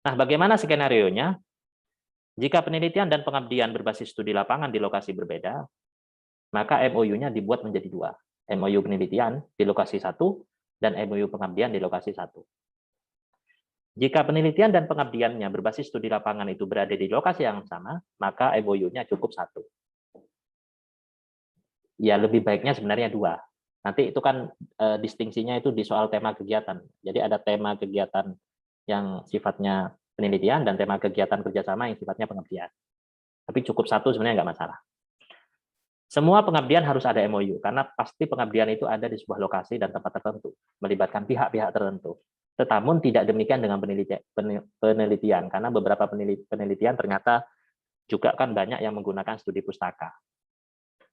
Nah, bagaimana skenario-nya? Jika penelitian dan pengabdian berbasis studi lapangan di lokasi berbeda, maka MOU-nya dibuat menjadi dua. MOU penelitian di lokasi satu dan MOU pengabdian di lokasi satu. Jika penelitian dan pengabdiannya berbasis studi lapangan itu berada di lokasi yang sama, maka MOU-nya cukup satu. Ya, lebih baiknya sebenarnya dua. Nanti itu kan distingsinya itu di soal tema kegiatan. Jadi ada tema kegiatan yang sifatnya penelitian dan tema kegiatan kerjasama yang sifatnya pengabdian. Tapi cukup satu sebenarnya nggak masalah. Semua pengabdian harus ada MOU, karena pasti pengabdian itu ada di sebuah lokasi dan tempat tertentu, melibatkan pihak-pihak tertentu. Tetapi tidak demikian dengan penelitian, karena beberapa penelitian ternyata juga kan banyak yang menggunakan studi pustaka.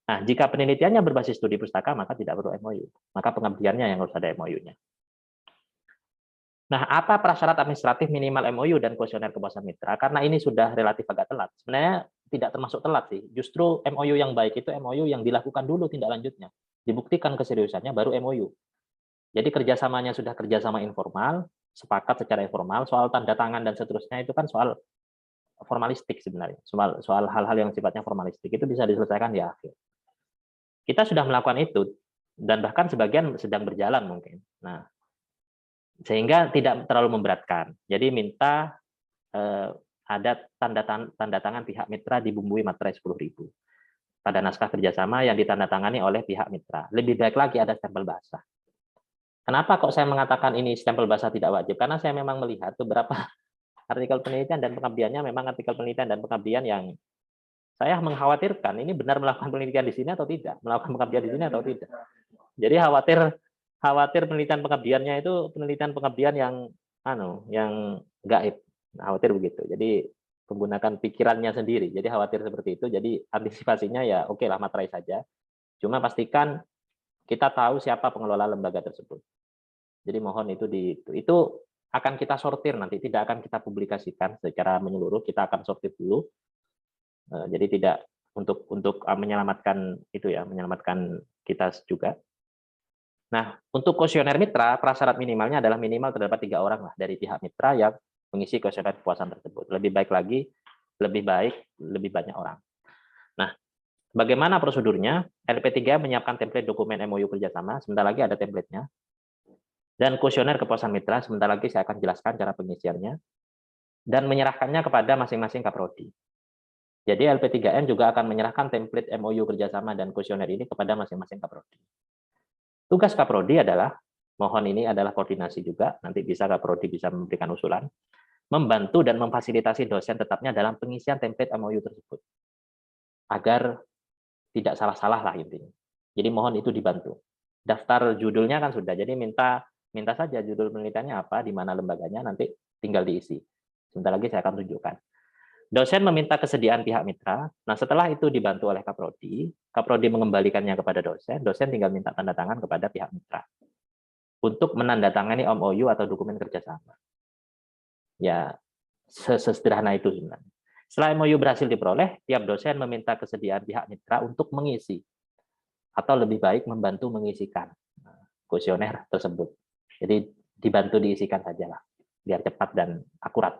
Nah, jika penelitiannya berbasis studi pustaka, maka tidak perlu MOU. Maka pengabdiannya yang harus ada MOU-nya. Nah, apa prasyarat administratif minimal MOU dan kuesioner kepuasan mitra? Karena ini sudah relatif agak telat. Sebenarnya tidak termasuk telat sih. Justru MOU yang baik itu MOU yang dilakukan dulu tindak lanjutnya. Dibuktikan keseriusannya baru MOU. Jadi kerjasamanya sudah kerjasama informal, sepakat secara informal, soal tanda tangan dan seterusnya itu kan soal formalistik sebenarnya. Soal hal-hal yang sifatnya formalistik itu bisa diselesaikan di akhir. Kita sudah melakukan itu, dan bahkan sebagian sedang berjalan mungkin. Nah, sehingga tidak terlalu memberatkan. Jadi minta ada tanda tangan pihak mitra dibumbui materai 10.000 pada naskah kerjasama yang ditandatangani oleh pihak mitra. Lebih baik lagi ada stempel basah. Kenapa kok saya mengatakan ini stempel basah tidak wajib? Karena saya memang melihat beberapa artikel penelitian dan pengabdiannya memang artikel penelitian dan pengabdian yang saya mengkhawatirkan ini benar melakukan penelitian di sini atau tidak, melakukan pengabdian di sini atau tidak. Jadi khawatir penelitian pengabdiannya itu penelitian pengabdian yang gaib, khawatir begitu. Jadi menggunakan pikirannya sendiri. Jadi khawatir seperti itu. Jadi antisipasinya ya oke lah materai saja. Cuma pastikan kita tahu siapa pengelola lembaga tersebut. Jadi mohon itu akan kita sortir nanti, tidak akan kita publikasikan secara menyeluruh. Kita akan sortir dulu. Jadi tidak untuk menyelamatkan itu ya, menyelamatkan kita juga. Nah, untuk kuesioner mitra, prasyarat minimalnya adalah minimal terdapat 3 orang lah dari pihak mitra yang mengisi kuesioner kepuasan tersebut. Lebih baik lagi, lebih banyak orang. Nah, bagaimana prosedurnya? LP3 menyiapkan template dokumen MOU kerjasama, sebentar lagi ada template-nya. Dan kuesioner kepuasan mitra, sebentar lagi saya akan jelaskan cara pengisiannya. Dan menyerahkannya kepada masing-masing kaprodi. Jadi LP3M juga akan menyerahkan template MOU kerjasama dan kuesioner ini kepada masing-masing kaprodi. Tugas kaprodi adalah, mohon ini adalah koordinasi juga, nanti bisa kaprodi bisa memberikan usulan. membantu dan memfasilitasi dosen tetapnya dalam pengisian template MOU tersebut. Agar tidak salah-salah lah intinya. Jadi mohon itu dibantu. Daftar judulnya kan sudah, jadi minta saja judul penelitiannya apa, di mana lembaganya, nanti tinggal diisi. Sebentar lagi saya akan tunjukkan. Dosen meminta kesediaan pihak mitra. Nah, setelah itu dibantu oleh Kaprodi, Kaprodi mengembalikannya kepada dosen, dosen tinggal minta tanda tangan kepada pihak mitra untuk menandatangani MOU atau dokumen kerjasama. Ya, sesederhana itu sebenarnya. Setelah MOU berhasil diperoleh, tiap dosen meminta kesediaan pihak mitra untuk mengisi atau lebih baik membantu mengisikan kuesioner tersebut. Jadi dibantu diisikan saja lah, biar cepat dan akurat.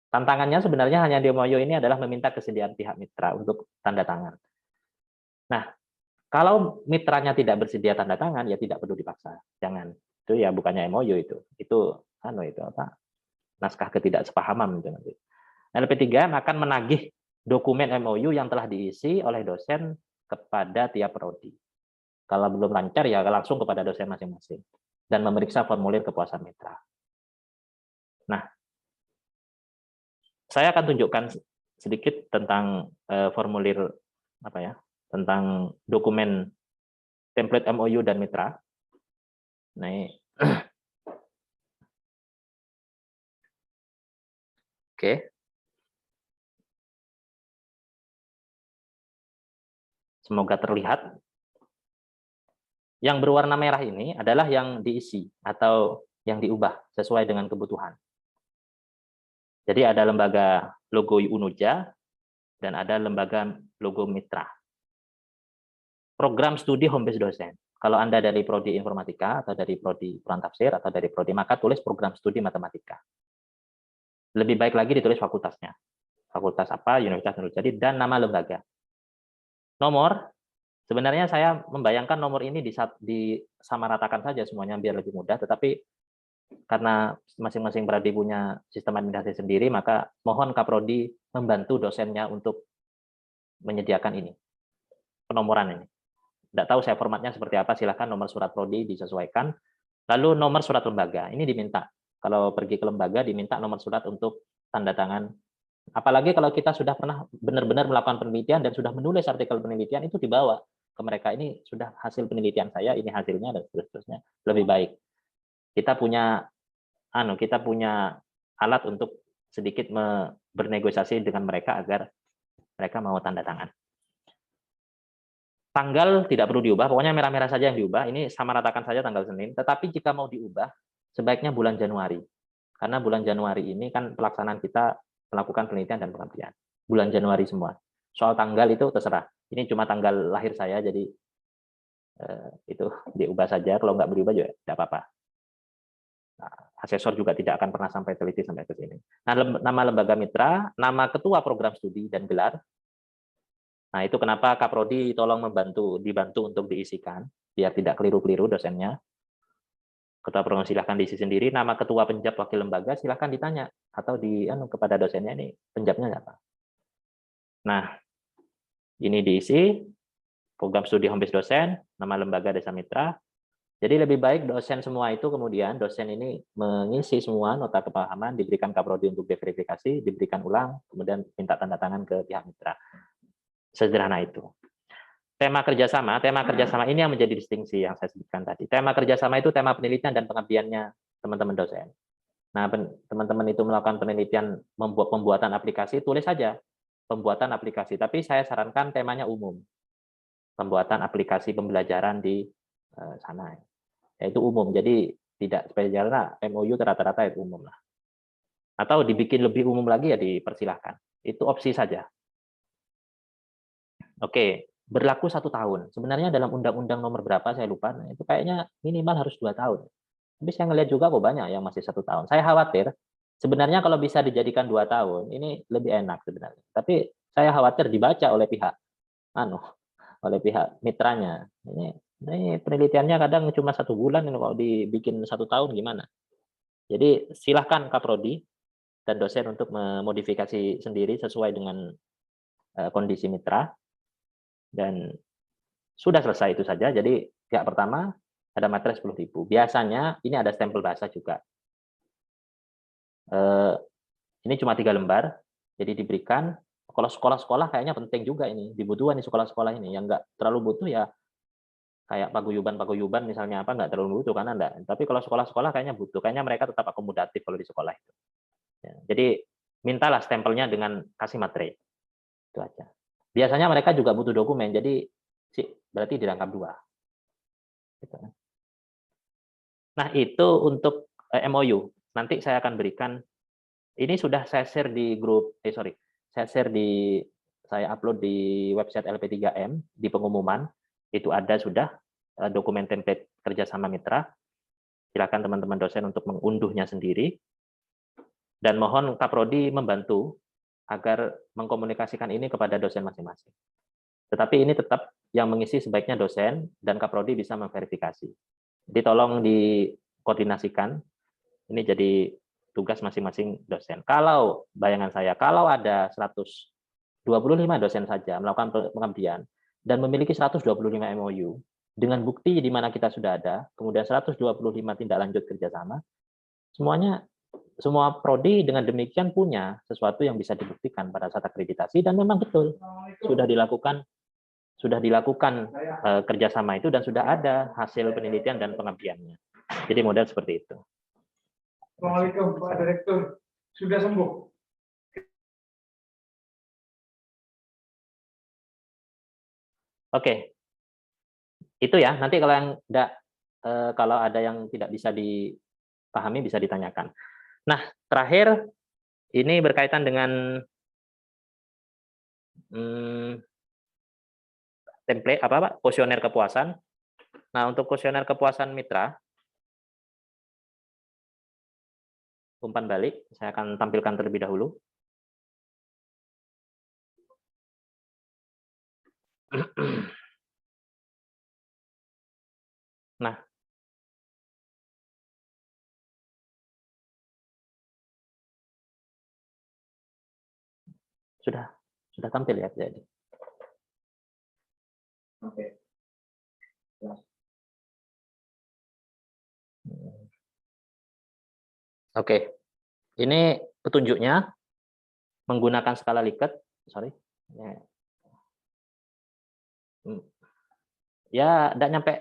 Tantangannya sebenarnya hanya di MOU ini adalah meminta kesediaan pihak mitra untuk tanda tangan. Nah, kalau mitranya tidak bersedia tanda tangan, ya tidak perlu dipaksa. Jangan. Itu ya bukannya MOU itu. Itu apa? Naskah ketidaksepahaman itu nanti. LP3 akan menagih dokumen MOU yang telah diisi oleh dosen kepada tiap prodi. Kalau belum lancar ya langsung kepada dosen masing-masing dan memeriksa formulir kepuasan mitra. Nah, saya akan tunjukkan sedikit tentang formulir apa ya, tentang dokumen template MOU dan mitra. Nah, oke. Semoga terlihat. Yang berwarna merah ini adalah yang diisi atau yang diubah sesuai dengan kebutuhan. Jadi ada lembaga logo Unuja dan ada lembaga logo mitra. Program studi home base dosen. Kalau Anda dari prodi informatika atau dari prodi Quran tafsir atau dari prodi maka tulis program studi matematika. Lebih baik lagi ditulis fakultasnya. Fakultas apa, universitas menurut jadi, dan nama lembaga. Nomor, sebenarnya saya membayangkan nomor ini disamaratakan saja semuanya biar lebih mudah, tetapi karena masing-masing prodi punya sistem administrasi sendiri, maka mohon Kaprodi membantu dosennya untuk menyediakan ini, penomoran ini. Tidak tahu saya formatnya seperti apa, silakan nomor surat prodi disesuaikan. Lalu nomor surat lembaga, ini diminta. Kalau pergi ke lembaga diminta nomor surat untuk tanda tangan. Apalagi kalau kita sudah pernah benar-benar melakukan penelitian dan sudah menulis artikel penelitian, itu dibawa ke mereka, ini sudah hasil penelitian saya, ini hasilnya dan seterusnya. Lebih baik. Kita punya alat untuk sedikit bernegosiasi dengan mereka agar mereka mau tanda tangan. Tanggal tidak perlu diubah, pokoknya merah-merah saja yang diubah. Ini sama ratakan saja tanggal Senin. Tetapi jika mau diubah, sebaiknya bulan Januari. Karena bulan Januari ini kan pelaksanaan kita melakukan penelitian dan pengabdian. Bulan Januari semua. Soal tanggal itu terserah. Ini cuma tanggal lahir saya, jadi itu diubah saja. Kalau nggak berubah juga tidak apa-apa. Nah, asesor juga tidak akan pernah sampai teliti sampai ke sini. Nah, nama lembaga mitra, nama ketua program studi dan gelar. Nah, itu kenapa Kaprodi tolong dibantu untuk diisikan, biar tidak keliru-keliru dosennya. Ketua program silahkan diisi sendiri, nama ketua penjab wakil lembaga silahkan ditanya, atau kepada dosennya ini penjabnya apa. Nah, ini diisi, program studi home base dosen, nama lembaga desa mitra. Jadi lebih baik dosen semua itu kemudian, dosen ini mengisi semua nota kepahaman, diberikan Kaprodi untuk diverifikasi, diberikan ulang, kemudian minta tanda tangan ke pihak mitra. Sederhana itu. Tema kerjasama ini yang menjadi distingsi yang saya sebutkan tadi. Tema kerjasama itu tema penelitian dan pengabdiannya teman-teman dosen. Nah, teman-teman itu melakukan penelitian pembuatan aplikasi, tulis saja pembuatan aplikasi. Tapi saya sarankan temanya umum. Pembuatan aplikasi pembelajaran di sana. Itu umum, jadi tidak spesialnya MOU rata-rata itu umum lah. Atau dibikin lebih umum lagi ya dipersilahkan. Itu opsi saja. Oke, berlaku 1 tahun. Sebenarnya dalam undang-undang nomor berapa saya lupa, itu kayaknya minimal harus 2 tahun. Tapi saya ngelihat juga kok banyak yang masih 1 tahun. Saya khawatir, sebenarnya kalau bisa dijadikan 2 tahun, ini lebih enak sebenarnya. Tapi saya khawatir dibaca oleh pihak mitranya. Ini penelitiannya kadang cuma 1 bulan, kalau dibikin 1 tahun gimana? Jadi silahkan Kaprodi dan dosen untuk memodifikasi sendiri sesuai dengan kondisi mitra. Dan sudah selesai itu saja. Jadi pihak pertama ada materi 10.000. Biasanya ini ada stempel bahasa juga. Ini cuma 3 lembar, jadi diberikan. Kalau sekolah-sekolah kayaknya penting juga ini, dibutuhkan di sekolah-sekolah ini. Yang nggak terlalu butuh ya kayak paguyuban misalnya apa nggak terlalu butuh karena enggak. Tapi kalau sekolah-sekolah kayaknya butuh, kayaknya mereka tetap akomodatif kalau di sekolah itu. Ya, jadi mintalah stempelnya dengan kasih materai. Itu aja. Biasanya mereka juga butuh dokumen, jadi berarti dirangkap 2. Gitu. Nah, itu untuk MOU. Nanti saya akan berikan, ini sudah saya share di grup, saya upload di website LP3M, di pengumuman, itu ada sudah dokumen template kerjasama mitra. Silakan teman-teman dosen untuk mengunduhnya sendiri. Dan mohon Kaprodi membantu agar mengkomunikasikan ini kepada dosen masing-masing. Tetapi ini tetap yang mengisi sebaiknya dosen, dan Kaprodi bisa memverifikasi. Jadi tolong dikoordinasikan, ini jadi tugas masing-masing dosen. Kalau bayangan saya, kalau ada 125 dosen saja melakukan pengabdian dan memiliki 125 MOU, dengan bukti di mana kita sudah ada, kemudian 125 tindak lanjut kerjasama, semua prodi dengan demikian punya sesuatu yang bisa dibuktikan pada saat akreditasi, dan memang betul sudah dilakukan kerjasama itu dan sudah ada hasil penelitian dan pengabdiannya. Jadi model seperti itu. Assalamualaikum Pak Direktur, sudah sembuh? Oke, itu ya. Nanti kalau yang kalau ada yang tidak bisa dipahami bisa ditanyakan. Nah, terakhir ini berkaitan dengan template kuesioner kepuasan. Nah, untuk kuesioner kepuasan mitra, umpan balik, saya akan tampilkan terlebih dahulu. Nah, sudah tampil ya, jadi. Oke. Oke, ini petunjuknya menggunakan skala Likert. Sorry. Ya, tidak nyampe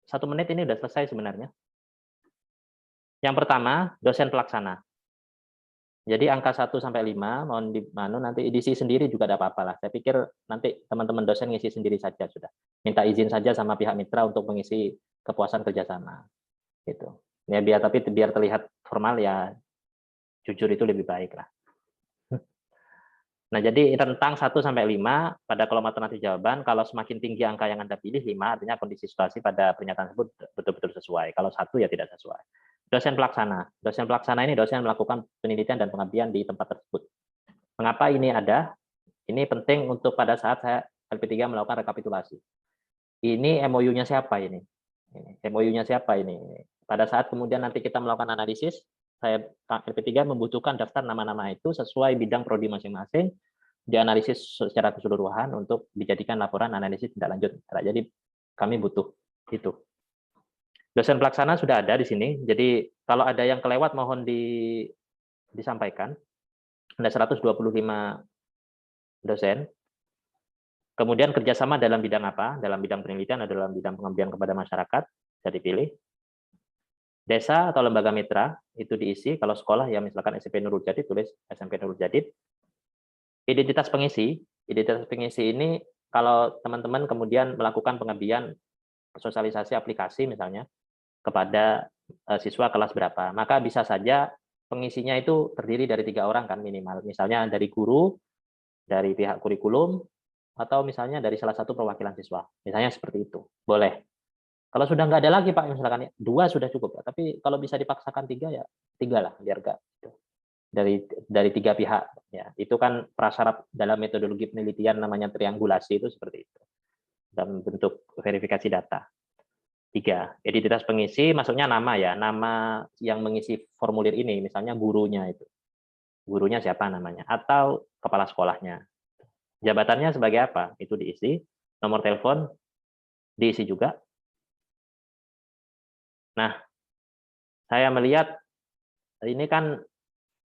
1 menit ini sudah selesai sebenarnya. Yang pertama, dosen pelaksana. Jadi angka 1 sampai 5 mohon nanti diisi sendiri juga tidak apa-apa lah. Saya pikir nanti teman-teman dosen ngisi sendiri saja sudah. Minta izin saja sama pihak mitra untuk mengisi kepuasan kerjasama. Gitu. Ya biar terlihat formal ya, jujur itu lebih baik lah. Nah, jadi rentang 1 sampai 5 pada kolom alternatif jawaban, kalau semakin tinggi angka yang Anda pilih 5, artinya kondisi situasi pada pernyataan tersebut betul-betul sesuai. Kalau 1 ya tidak sesuai. Dosen pelaksana. Dosen pelaksana ini dosen melakukan penelitian dan pengabdian di tempat tersebut. Mengapa ini ada? Ini penting untuk pada saat saya LP3 melakukan rekapitulasi. Ini MOU-nya siapa ini? MOU-nya siapa ini? Pada saat kemudian nanti kita melakukan analisis, saya LP3 membutuhkan daftar nama-nama itu sesuai bidang prodi masing-masing, dianalisis secara keseluruhan untuk dijadikan laporan analisis tindak lanjut. Jadi kami butuh itu. Dosen pelaksana sudah ada di sini, jadi kalau ada yang kelewat mohon disampaikan. Ada 125 dosen. Kemudian kerjasama dalam bidang apa? Dalam bidang penelitian atau dalam bidang pengabdian kepada masyarakat, bisa dipilih. Desa atau lembaga mitra itu diisi. Kalau sekolah ya misalkan SMP Nurul Jadid, tulis SMP Nurul Jadid. Identitas pengisi ini kalau teman-teman kemudian melakukan pengabdian sosialisasi aplikasi misalnya kepada siswa kelas berapa, maka bisa saja pengisinya itu terdiri dari 3 orang kan minimal. Misalnya dari guru, dari pihak kurikulum, atau misalnya dari salah satu perwakilan siswa. Misalnya seperti itu, boleh. Kalau sudah nggak ada lagi Pak, misalkan 2 sudah cukup. Tapi kalau bisa dipaksakan 3 ya 3 lah, biar nggak dari 3 pihak. Ya, itu kan prasyarat dalam metodologi penelitian namanya triangulasi itu seperti itu. Dalam bentuk verifikasi data. 3. Identitas pengisi maksudnya nama ya, nama yang mengisi formulir ini, misalnya gurunya itu. Gurunya siapa namanya, atau kepala sekolahnya. Jabatannya sebagai apa? Itu diisi. Nomor telepon diisi juga. Nah, saya melihat ini kan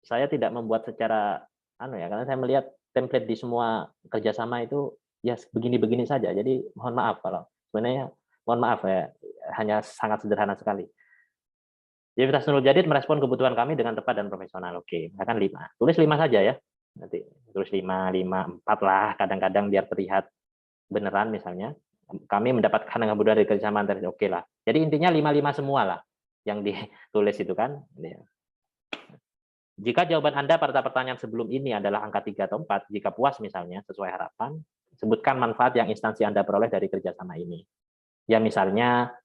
saya tidak membuat secara karena saya melihat template di semua kerjasama itu ya begini-begini saja. Jadi mohon maaf kalau sebenarnya mohon maaf ya, hanya sangat sederhana sekali. Universitas Nurul Jadid merespon kebutuhan kami dengan tepat dan profesional. Oke, misalkan 5. Tulis 5 saja ya. Nanti tulis 5, 4 lah kadang-kadang biar terlihat beneran misalnya. Kami mendapatkan kebutuhan dari kerjasama antar. Oke lah. Jadi intinya 5 semua lah yang ditulis itu kan. Jika jawaban Anda pada pertanyaan sebelum ini adalah angka 3 atau 4, jika puas misalnya sesuai harapan, sebutkan manfaat yang instansi Anda peroleh dari kerjasama ini. Ya misalnya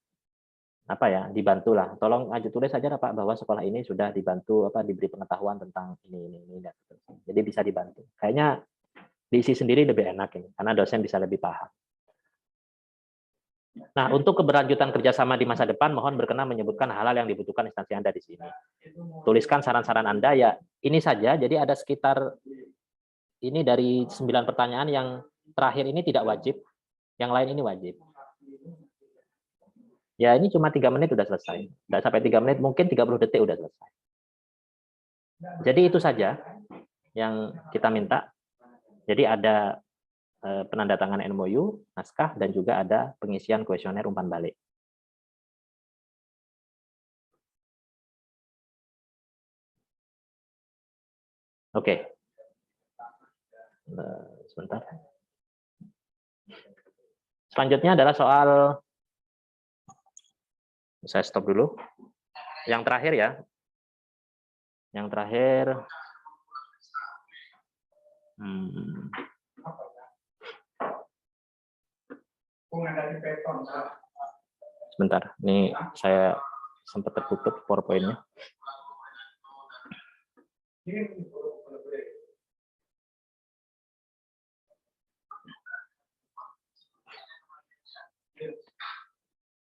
dibantulah. Tolong aja tulis saja Pak bahwa sekolah ini sudah dibantu diberi pengetahuan tentang ini dan seterusnya. Jadi bisa dibantu. Kayaknya diisi sendiri lebih enak ini karena dosen bisa lebih paham. Nah, untuk keberlanjutan kerjasama di masa depan, mohon berkenan menyebutkan hal-hal yang dibutuhkan instansi Anda di sini. Tuliskan saran-saran Anda ya. Ini saja. Jadi ada sekitar ini dari 9 pertanyaan yang terakhir ini tidak wajib, yang lain ini wajib. Ya ini cuma 3 menit sudah selesai. Tidak sampai 3 menit, mungkin 30 detik sudah selesai. Jadi itu saja yang kita minta. Jadi ada penandatangan MOU, naskah, dan juga ada pengisian kuesioner umpan balik. Oke. Sebentar. Selanjutnya adalah soal, saya stop dulu. Yang terakhir ya. Yang terakhir. Sebentar, ini saya sempat tertutup PowerPoint-nya.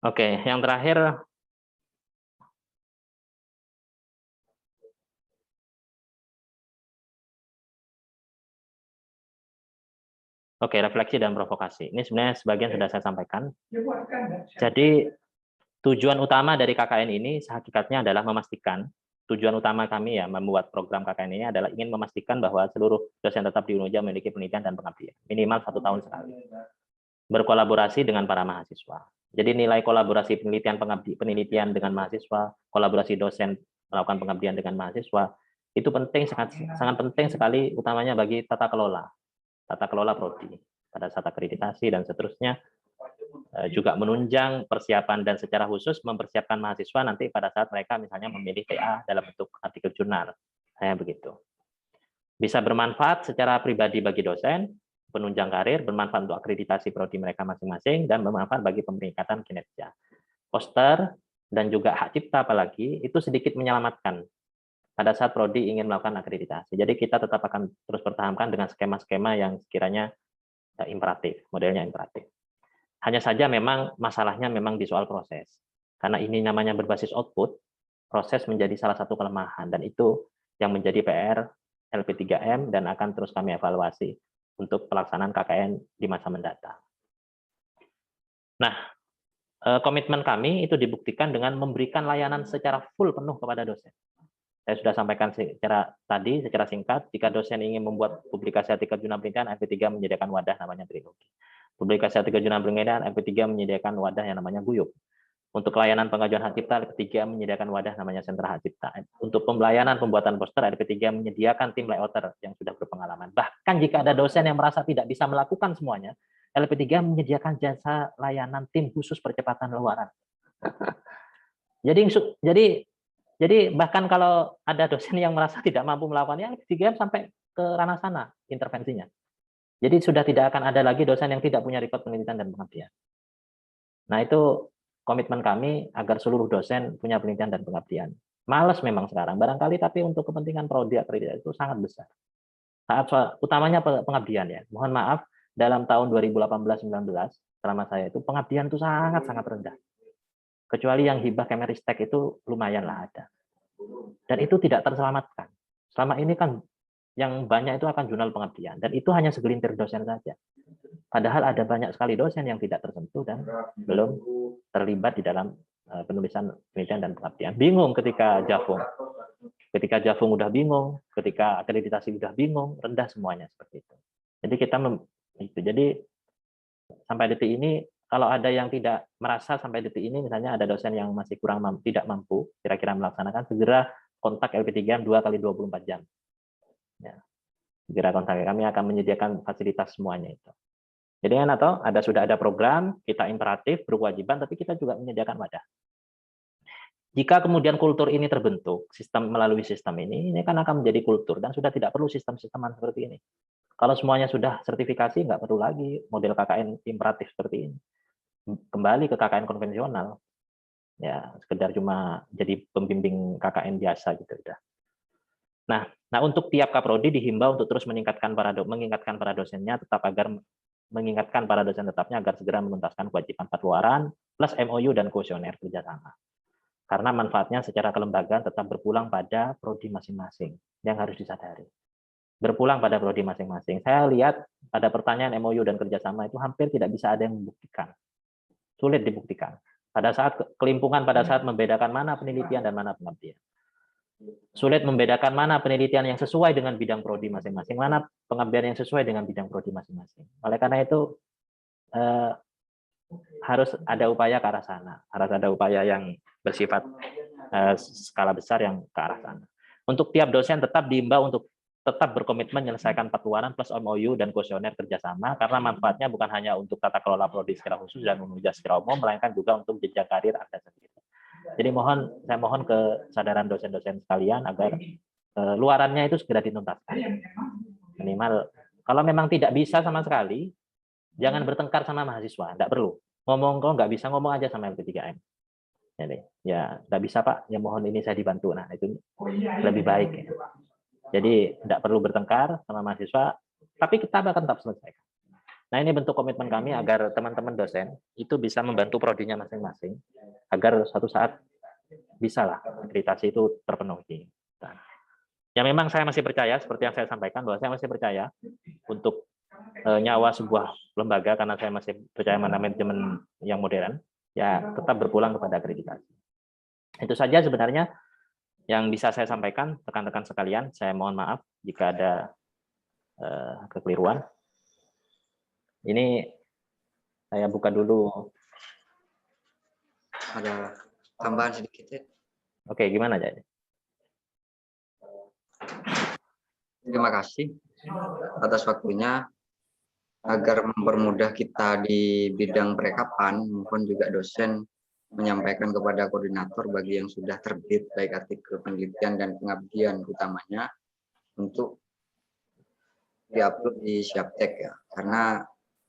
Oke, yang terakhir refleksi dan provokasi. Ini sebenarnya sebagian sudah saya sampaikan. Jadi tujuan utama dari KKN ini hakikatnya adalah memastikan, tujuan utama kami ya membuat program KKN ini adalah ingin memastikan bahwa seluruh dosen tetap di UNUJA memiliki penelitian dan pengabdian, minimal 1 tahun sekali. Berkolaborasi dengan para mahasiswa. Jadi nilai kolaborasi penelitian dengan mahasiswa, kolaborasi dosen melakukan pengabdian dengan mahasiswa, itu penting, sangat penting sekali, utamanya bagi tata kelola prodi pada saat akreditasi dan seterusnya, juga menunjang persiapan dan secara khusus mempersiapkan mahasiswa nanti pada saat mereka misalnya memilih TA dalam bentuk artikel jurnal, kayak begitu. Bisa bermanfaat secara pribadi bagi dosen, penunjang karir, bermanfaat untuk akreditasi prodi mereka masing-masing, dan bermanfaat bagi peningkatan kinerja. Poster dan juga hak cipta apalagi itu sedikit menyelamatkan pada saat prodi ingin melakukan akreditasi. Jadi kita tetap akan terus pertahankan dengan skema-skema yang sekiranya imperatif, modelnya imperatif. Hanya saja memang masalahnya memang di soal proses. Karena ini namanya berbasis output, proses menjadi salah satu kelemahan, dan itu yang menjadi PR LP3M dan akan terus kami evaluasi untuk pelaksanaan KKN di masa mendatang. Nah, komitmen kami itu dibuktikan dengan memberikan layanan secara full penuh kepada dosen. Saya sudah sampaikan secara singkat, jika dosen ingin membuat publikasi artikel jurnal penelitian, LP3 menyediakan wadah namanya Trilogi. Publikasi artikel jurnal penelitian, LP3 menyediakan wadah yang namanya Guyup. Untuk layanan pengajuan hak cipta, LP3 menyediakan wadah namanya Sentra Hak Cipta. Untuk pelayanan pembuatan poster, LP3 menyediakan tim layouter yang sudah berpengalaman. Bahkan jika ada dosen yang merasa tidak bisa melakukan semuanya, LP3 menyediakan jasa layanan tim khusus percepatan luaran. Jadi bahkan kalau ada dosen yang merasa tidak mampu melakukannya, LP3 sampai ke ranah sana intervensinya. Jadi sudah tidak akan ada lagi dosen yang tidak punya rekod penelitian dan pengabdian. Nah itu komitmen kami agar seluruh dosen punya penelitian dan pengabdian. Males memang sekarang, barangkali, tapi untuk kepentingan prodi akreditasi itu sangat besar. Utamanya pengabdian ya. Mohon maaf, dalam tahun 2018-19, selama saya itu pengabdian itu sangat-sangat rendah. Kecuali yang hibah Kemeristek itu lumayanlah ada. Dan itu tidak terselamatkan. Selama ini kan yang banyak itu akan jurnal pengabdian, dan itu hanya segelintir dosen saja. Padahal ada banyak sekali dosen yang tidak tersentuh dan belum terlibat di dalam penulisan penelitian dan pengabdian. Bingung ketika Jafung. Ketika Javung udah bingung, ketika akreditasi udah bingung, rendah semuanya seperti itu. Jadi kita jadi sampai detik ini kalau ada yang tidak merasa sampai detik ini, misalnya ada dosen yang masih tidak mampu kira-kira melaksanakan, segera kontak LP3M 2x24 jam. Ya. Segera kontak, kami akan menyediakan fasilitas semuanya itu. Jadi kan atau sudah ada program, kita imperatif, berkewajiban, tapi kita juga menyediakan wadah. Jika kemudian kultur ini terbentuk, melalui sistem ini kan akan menjadi kultur dan sudah tidak perlu sistem-sisteman seperti ini. Kalau semuanya sudah sertifikasi, nggak perlu lagi model KKN imperatif seperti ini. Kembali ke KKN konvensional, ya sekedar cuma jadi pembimbing KKN biasa gitu udah. Nah untuk tiap kaprodi dihimbau untuk terus mengingatkan para dosennya mengingatkan para dosen tetapnya agar segera menuntaskan kewajiban pengeluaran plus MOU dan kuesioner kerjasama. Karena manfaatnya secara kelembagaan tetap berpulang pada prodi masing-masing yang harus disadari. Berpulang pada prodi masing-masing. Saya lihat pada pertanyaan MOU dan kerjasama itu hampir tidak bisa ada yang membuktikan. Sulit dibuktikan. Pada saat kelimpungan, pada saat membedakan mana penelitian dan mana pengabdian. Sulit membedakan mana penelitian yang sesuai dengan bidang prodi masing-masing, mana pengabdian yang sesuai dengan bidang prodi masing-masing. Oleh karena itu, harus ada upaya ke arah sana. Harus ada upaya yang bersifat skala besar yang ke arah sana. Untuk tiap dosen tetap diimbau untuk tetap berkomitmen menyelesaikan pengeluaran plus MOU dan kuesioner kerjasama, karena manfaatnya bukan hanya untuk tata kelola prodi secara khusus dan menuju secara umum, melainkan juga untuk jenjang karir Anda sendiri. Jadi saya mohon kesadaran dosen-dosen sekalian agar luarannya itu segera dituntaskan. Minimal kalau memang tidak bisa sama sekali, jangan bertengkar sama mahasiswa, tidak perlu. Ngomong kalau nggak bisa ngomong aja sama LP3M. Jadi ya nggak bisa Pak, ya mohon ini saya dibantu. Nah itu lebih baik. Ya. Jadi tidak perlu bertengkar sama mahasiswa, tapi kita akan tetap selesaikan. Nah ini bentuk komitmen kami agar teman-teman dosen itu bisa membantu prodinya masing-masing, agar suatu saat bisalah akreditasi itu terpenuhi. Nah, ya memang saya masih percaya, seperti yang saya sampaikan, bahwa saya masih percaya untuk nyawa sebuah lembaga, karena saya masih percaya manajemen yang modern, ya tetap berpulang kepada akreditasi. Itu saja sebenarnya yang bisa saya sampaikan, rekan-rekan sekalian. Saya mohon maaf jika ada kekeliruan. Ini saya buka dulu. Ada tambahan sedikit ya. Oke, gimana jadi? Terima kasih atas waktunya. Agar mempermudah kita di bidang perekapan maupun juga dosen menyampaikan kepada koordinator bagi yang sudah terbit baik artikel penelitian dan pengabdian utamanya untuk diupload di Siaptek ya, karena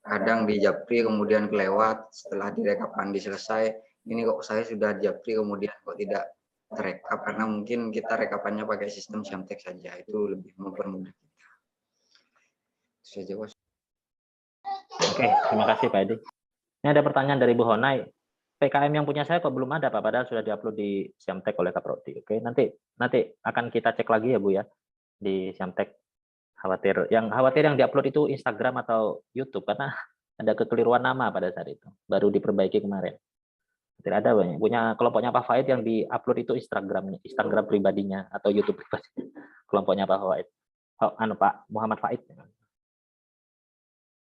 kadang di Japri kemudian kelewat setelah direkapan diselesai, ini kok saya sudah di Japri kemudian kok tidak terekap, karena mungkin kita rekapannya pakai sistem Siaptek saja, itu lebih mempermudah kita. Itu saja, Bos. Oke, terima kasih Pak Edi. Ini ada pertanyaan dari Bu Honai. PKM yang punya saya kok belum ada Pak, padahal sudah diupload di Siamtek oleh Kaprodi. Oke, nanti akan kita cek lagi ya Bu ya di Siamtek. Yang khawatir yang diupload itu Instagram atau YouTube, karena ada kekeliruan nama pada saat itu, baru diperbaiki kemarin. Tidak ada banyak. Punya kelompoknya Pak Faid yang diupload itu Instagram pribadinya atau YouTube pribadi. Kelompoknya Pak Faid. Pak Muhammad Faid.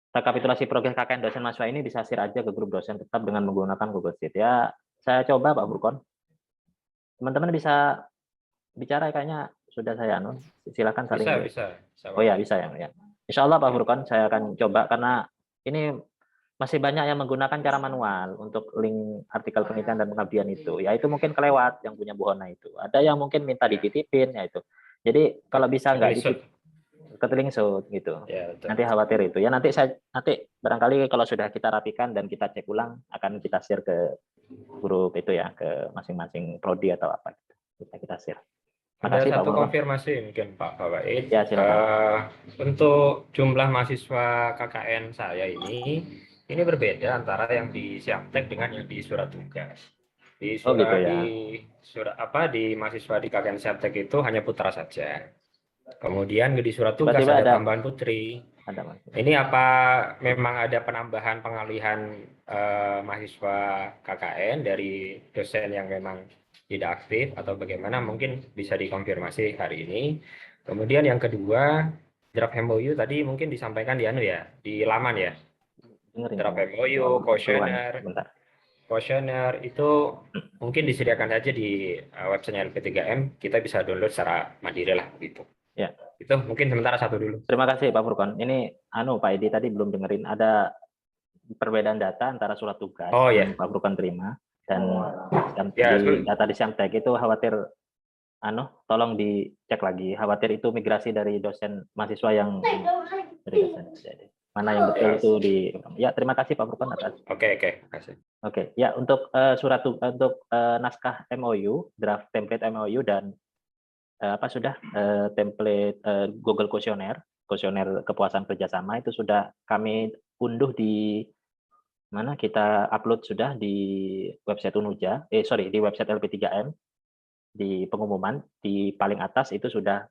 Rekapitulasi progres KKN dosen mahasiswa ini bisa share aja ke grup dosen tetap dengan menggunakan Google Sheet. Ya, saya coba Pak Burkon. Teman-teman bisa bicara, kayaknya sudah saya silakan saling. Bisa. Oh ya, bisa ya. Insya Allah Pak Burkon, saya akan coba, karena ini masih banyak yang menggunakan cara manual untuk link artikel penelitian dan pengabdian itu. Ya itu mungkin kelewat yang punya Bu Hona itu. Ada yang mungkin minta dititipin ya itu. Jadi kalau bisa nggak dititip ketelingsut gitu. Ya, nanti khawatir itu. Ya nanti barangkali kalau sudah kita rapikan dan kita cek ulang, akan kita share ke grup itu ya, ke masing-masing prodi atau apa gitu. Kita share. Ada satu konfirmasi mungkin Pak Fawaid. Ya, silakan. Untuk jumlah mahasiswa KKN saya ini berbeda antara yang di Siaptek dengan yang di surat tugas. Di surat di mahasiswa di KKN Siaptek itu hanya putra saja. Kemudian di surat tugas ada tambahan putri. Ini apa memang ada penambahan pengalihan mahasiswa KKN dari dosen yang memang tidak aktif atau bagaimana, mungkin bisa dikonfirmasi hari ini. Kemudian yang kedua, draft MOU tadi mungkin disampaikan di di laman ya. Dengerin Draft saya. MOU, Keluhan, kuesioner, sebentar. kuesioner itu mungkin disediakan saja di website LP3M, kita bisa download secara mandiri lah gitu. Ya. Itu mungkin sementara satu dulu. Terima kasih Pak Furkon. Ini Pak Edi tadi belum dengerin, ada perbedaan data antara surat tugas yang Pak Furkon terima dan data di Siamtek itu khawatir tolong dicek lagi, khawatir itu migrasi dari dosen mahasiswa yang dari dosen. Mana yang betul itu di ya. Terima kasih Pak Furkon atas. Oke, kasih. Oke, ya untuk naskah MOU, draft template MOU dan sudah template Google kuesioner kepuasan kerjasama itu sudah kami unduh di mana, kita upload sudah di website Unuja, di website LP3M, di pengumuman di paling atas itu sudah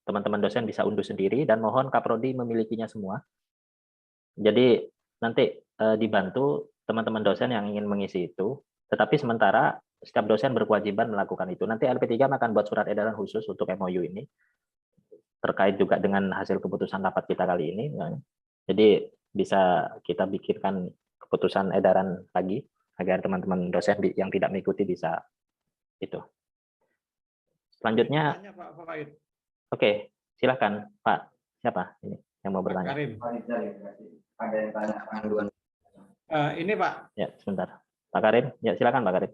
teman-teman dosen bisa unduh sendiri dan mohon Kaprodi memilikinya semua. Jadi nanti dibantu teman-teman dosen yang ingin mengisi itu, tetapi sementara setiap dosen berkewajiban melakukan itu. Nanti LP3 akan buat surat edaran khusus untuk MOU ini, terkait juga dengan hasil keputusan rapat kita kali ini. Jadi bisa kita bikinkan keputusan edaran lagi, agar teman-teman dosen yang tidak mengikuti bisa itu. Selanjutnya, oke, silakan Pak. Siapa ini yang mau bertanya? Karim. Ada yang tanya panduan. Ini Pak. Ya, sebentar. Pak Karim, ya silakan Pak Karim.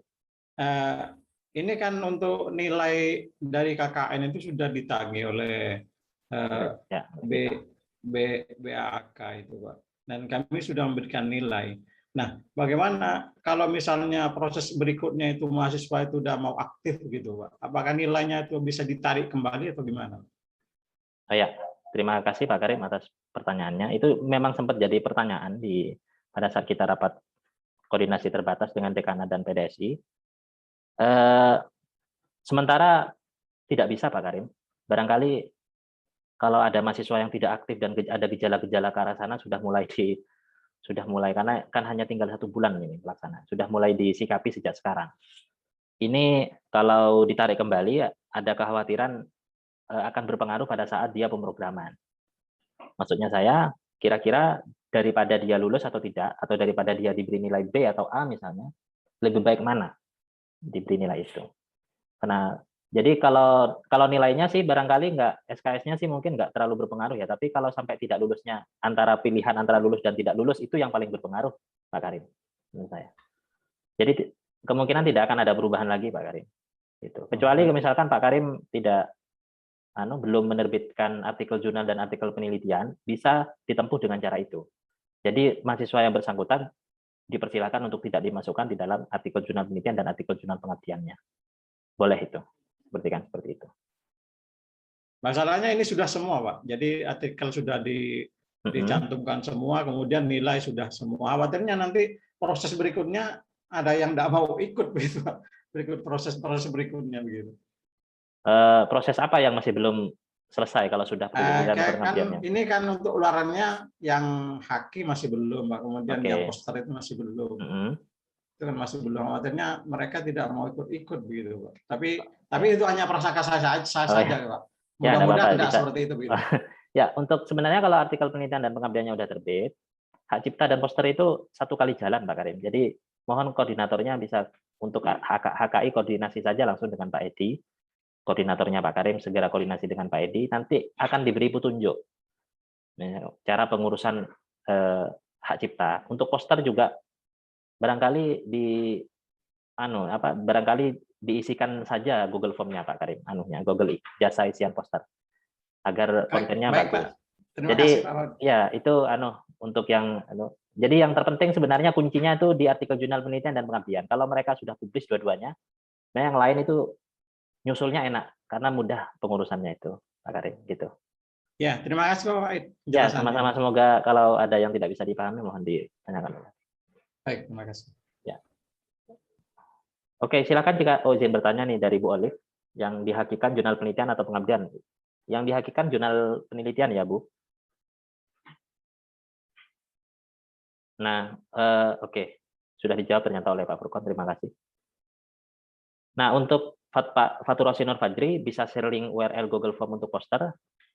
Ini kan untuk nilai dari KKN itu sudah ditagih oleh BAK itu Pak. Dan kami sudah memberikan nilai. Nah, bagaimana kalau misalnya proses berikutnya itu mahasiswa itu sudah mau aktif gitu Pak? Apakah nilainya itu bisa ditarik kembali atau gimana? Ya, terima kasih Pak Karim atas pertanyaannya. Itu memang sempat jadi pertanyaan pada saat kita rapat koordinasi terbatas dengan Dekanat dan PDSI. Sementara tidak bisa Pak Karim. Barangkali kalau ada mahasiswa yang tidak aktif dan ada gejala-gejala ke arah sana sudah mulai karena kan hanya tinggal 1 bulan ini pelaksanaan, sudah mulai disikapi sejak sekarang. Ini kalau ditarik kembali ada kekhawatiran akan berpengaruh pada saat dia pemrograman. Maksudnya saya kira-kira daripada dia lulus atau tidak, atau daripada dia diberi nilai B atau A misalnya, lebih baik mana diberi nilai itu. Karena jadi kalau nilainya sih barangkali SKS-nya sih mungkin nggak terlalu berpengaruh ya, tapi kalau sampai tidak lulusnya, antara pilihan antara lulus dan tidak lulus itu yang paling berpengaruh Pak Karim menurut saya. Jadi kemungkinan tidak akan ada perubahan lagi Pak Karim. Gitu. Kecuali misalkan Pak Karim belum menerbitkan artikel jurnal dan artikel penelitian, bisa ditempuh dengan cara itu. Jadi mahasiswa yang bersangkutan dipersilakan untuk tidak dimasukkan di dalam artikel jurnal penelitian dan artikel jurnal pengabdiannya. Boleh itu. Seperti itu. Masalahnya ini sudah semua, Pak. Jadi artikel sudah dicantumkan semua, kemudian nilai sudah semua. Khawatirnya nanti proses berikutnya ada yang tidak mau ikut begitu, Pak. Proses berikutnya begitu. Proses apa yang masih belum selesai kalau sudah penelitian dan pengabdiannya? Ini kan untuk ularannya yang haki masih belum, Pak. Kemudian yang poster itu masih belum. Itu kan masih belum, khawatirnya mereka tidak mau ikut begitu Pak. Tapi itu hanya prasangka saya saja Pak. Mudah-mudahan tidak seperti itu begitu. Ya, untuk sebenarnya kalau artikel penelitian dan pengabdiannya sudah terbit, hak cipta dan poster itu satu kali jalan Pak Karim. Jadi mohon koordinatornya bisa untuk HKI koordinasi saja langsung dengan Pak Edi. Koordinatornya Pak Karim segera koordinasi dengan Pak Edi, nanti akan diberi petunjuk cara pengurusan hak cipta. Untuk poster juga barangkali barangkali diisikan saja Google Form-nya Pak Karim, Google jasa isian poster agar kontennya bagus. Jadi ya itu untuk yang jadi yang terpenting sebenarnya kuncinya itu di artikel jurnal penelitian dan pengabdian. Kalau mereka sudah publis dua-duanya, nah yang lain itu nyusulnya enak karena mudah pengurusannya itu Pak Karim gitu. Ya, terima kasih Pak. Ya, sama-sama, semoga kalau ada yang tidak bisa dipahami mohon ditanyakan. Baik, terima kasih. Ya. Oke, silakan jika izin bertanya nih dari Bu Olive, yang dihakikan jurnal penelitian atau pengabdian? Yang dihakikan jurnal penelitian ya, Bu. Nah, oke. Sudah dijawab ternyata oleh Pak Furkon, terima kasih. Nah, untuk Pak Fatur Rosinur Fajri bisa share link URL Google Form untuk poster.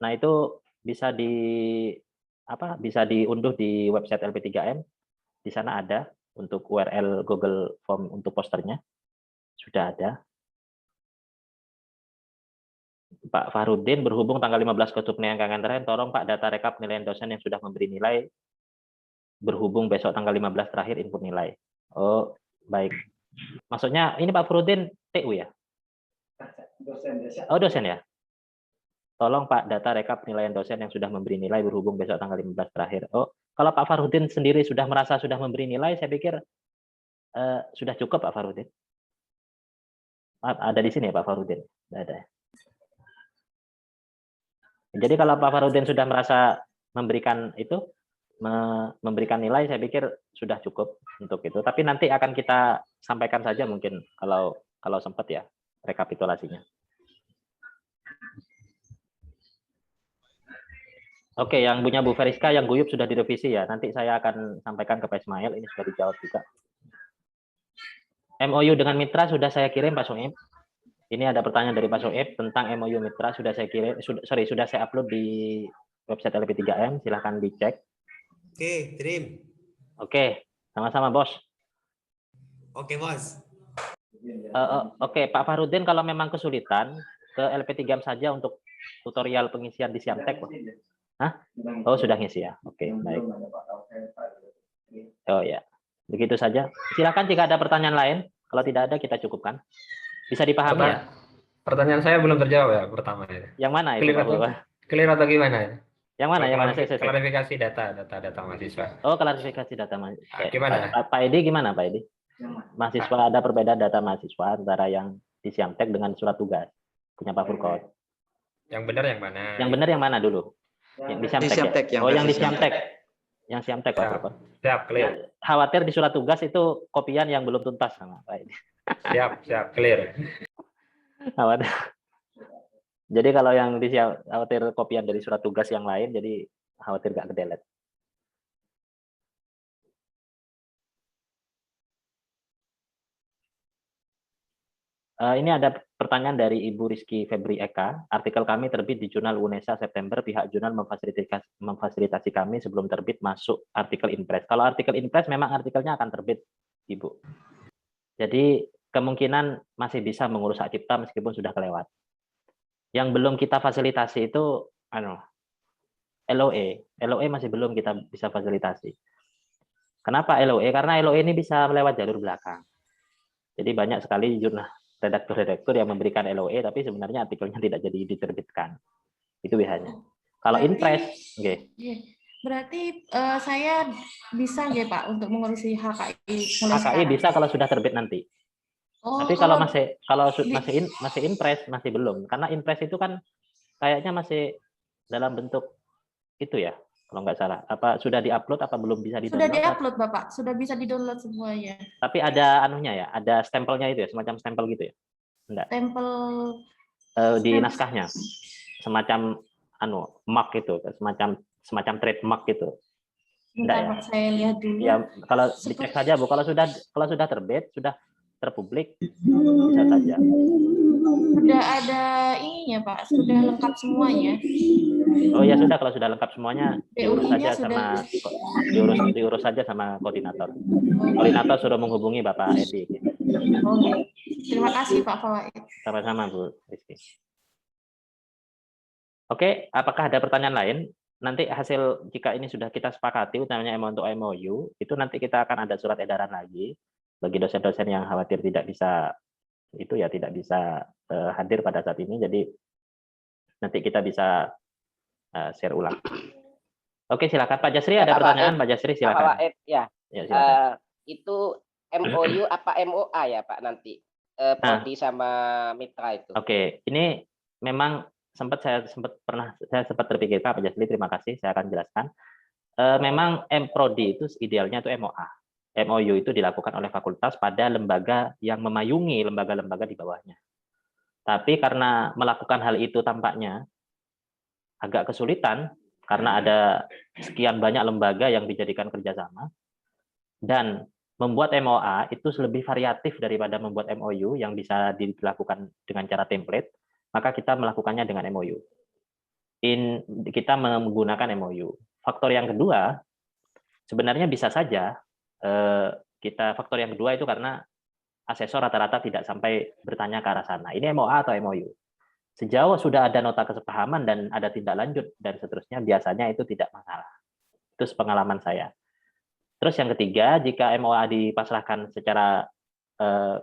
Nah, itu bisa bisa diunduh di website LP3M. Di sana ada untuk URL Google Form untuk posternya. Sudah ada. Pak Farudin, berhubung tanggal 15 Kutub penelitian terakhir, tolong Pak data rekap nilai dosen yang sudah memberi nilai berhubung besok tanggal 15 terakhir input nilai. Oh, baik. Maksudnya ini Pak Farudin TU ya? Oh, dosen ya? Tolong Pak data rekap penilaian dosen yang sudah memberi nilai berhubung besok tanggal 15 terakhir. Oh, kalau Pak Farudin sendiri sudah merasa sudah memberi nilai, saya pikir sudah cukup Pak Farudin. Ada di sini ya Pak Farudin? Ada. Jadi kalau Pak Farudin sudah merasa memberikan memberikan nilai, saya pikir sudah cukup untuk itu. Tapi nanti akan kita sampaikan saja mungkin kalau sempat ya rekapitulasinya. Oke, yang punya Bu Feriska, yang guyup sudah direvisi ya. Nanti saya akan sampaikan ke Pak Ismail, ini sudah dijawab juga. MOU dengan mitra sudah saya kirim Pak Soeb. Ini ada pertanyaan dari Pak Soeb tentang MOU mitra, sudah saya kirim, sudah saya upload di website LP3M, silahkan dicek. Oke, Trim. Oke, sama-sama Bos. Oke, Bos. Oke, Pak Farudin kalau memang kesulitan, ke LP3M saja untuk tutorial pengisian di Siamtek. Hah? Oh, sudah ngisi ya. Oke, baik. Oh ya, begitu saja. Silakan jika ada pertanyaan lain. Kalau tidak ada, kita cukupkan. Bisa dipahami ya? Pertanyaan saya belum terjawab ya pertama ya. Yang mana itu Pak? Clear atau gimana ya? Yang mana? Yang mana? Klarifikasi data mahasiswa. Oh, klarifikasi data mahasiswa. Gimana? Pak Edi gimana Pak Edi? Mahasiswa ada perbedaan data mahasiswa antara yang di Siamtek dengan surat tugas punya Pak Furkot. Yang benar yang mana? Yang benar yang mana dulu? Yang di Siamtek ya? Oh, yang di Siamtek. Yang Siamtek Pak Furkot. Siap, clear. Khawatir di surat tugas itu kopian yang belum tuntas sama Pak Edi. Siap, clear. Khawatir. Jadi kalau yang di khawatir kopian dari surat tugas yang lain, jadi khawatir nggak kedelet. Ini ada pertanyaan dari Ibu Rizky Febri Eka. Artikel kami terbit di jurnal UNESA September. Pihak jurnal memfasilitasi kami sebelum terbit masuk artikel Inpress. Kalau artikel Inpress memang artikelnya akan terbit, Ibu. Jadi kemungkinan masih bisa mengurus hak cipta meskipun sudah kelewat. Yang belum kita fasilitasi itu LOE. LOE masih belum kita bisa fasilitasi. Kenapa LOE? Karena LOE ini bisa melewat jalur belakang. Jadi banyak sekali jurnal redaktur-redaktur yang memberikan LOE, tapi sebenarnya artikelnya tidak jadi diterbitkan. Itu biasanya. Kalau Inpress, okay. Berarti saya bisa ya Pak untuk mengurusi HKI HKI mulai sekarang? Bisa kalau sudah terbit nanti. Oh, tapi kalau masih Inpress masih belum, karena Inpress itu kan kayaknya masih dalam bentuk itu ya, kalau nggak salah. Apa sudah diupload apa belum bisa di-download? Sudah diupload Bapak, sudah bisa di-download semuanya. Tapi ada anunya ya, ada stempelnya itu ya, semacam stempel gitu ya? Enggak. Stempel di naskahnya, semacam mark itu, semacam trademark gitu. Bentar, ya? Saya lihat dulu. Ya, kalau dicek saja Bu, kalau sudah terbit, sudah terpublik, bisa saja. Sudah ada ininya Pak, sudah lengkap semuanya. Oh ya sudah, kalau sudah lengkap semuanya diurus saja sama koordinator. Koordinator sudah menghubungi Bapak Edi. Oke. Terima kasih Pak Fawaid. Sama-sama Bu Rizky. Oke, apakah ada pertanyaan lain? Nanti hasil jika ini sudah kita sepakati, utamanya untuk MOU, itu nanti kita akan ada surat edaran lagi bagi dosen-dosen yang khawatir tidak bisa hadir pada saat ini. Jadi nanti kita bisa share ulang. Oke, silakan Pak Jasri, ada pertanyaan Pak Jasri, silakan. Pak ya. Silakan. Itu MOU apa MOA ya Pak nanti? Prodi sama mitra itu. Oke, ini memang saya sempat terpikir Pak Jasri, terima kasih, saya akan jelaskan. Memang Prodi itu idealnya itu MOA. MOU itu dilakukan oleh fakultas pada lembaga yang memayungi lembaga-lembaga di bawahnya. Tapi karena melakukan hal itu tampaknya agak kesulitan karena ada sekian banyak lembaga yang dijadikan kerjasama, dan membuat MOA itu lebih variatif daripada membuat MOU yang bisa dilakukan dengan cara template, maka kita melakukannya dengan MOU. Kita menggunakan MOU. Faktor yang kedua, sebenarnya bisa saja faktor yang kedua itu karena asesor rata-rata tidak sampai bertanya ke arah sana. Ini MOA atau MOU? Sejauh sudah ada nota kesepahaman dan ada tindak lanjut dan seterusnya, biasanya itu tidak masalah. Itu pengalaman saya. Terus yang ketiga, jika MOA dipasrahkan secara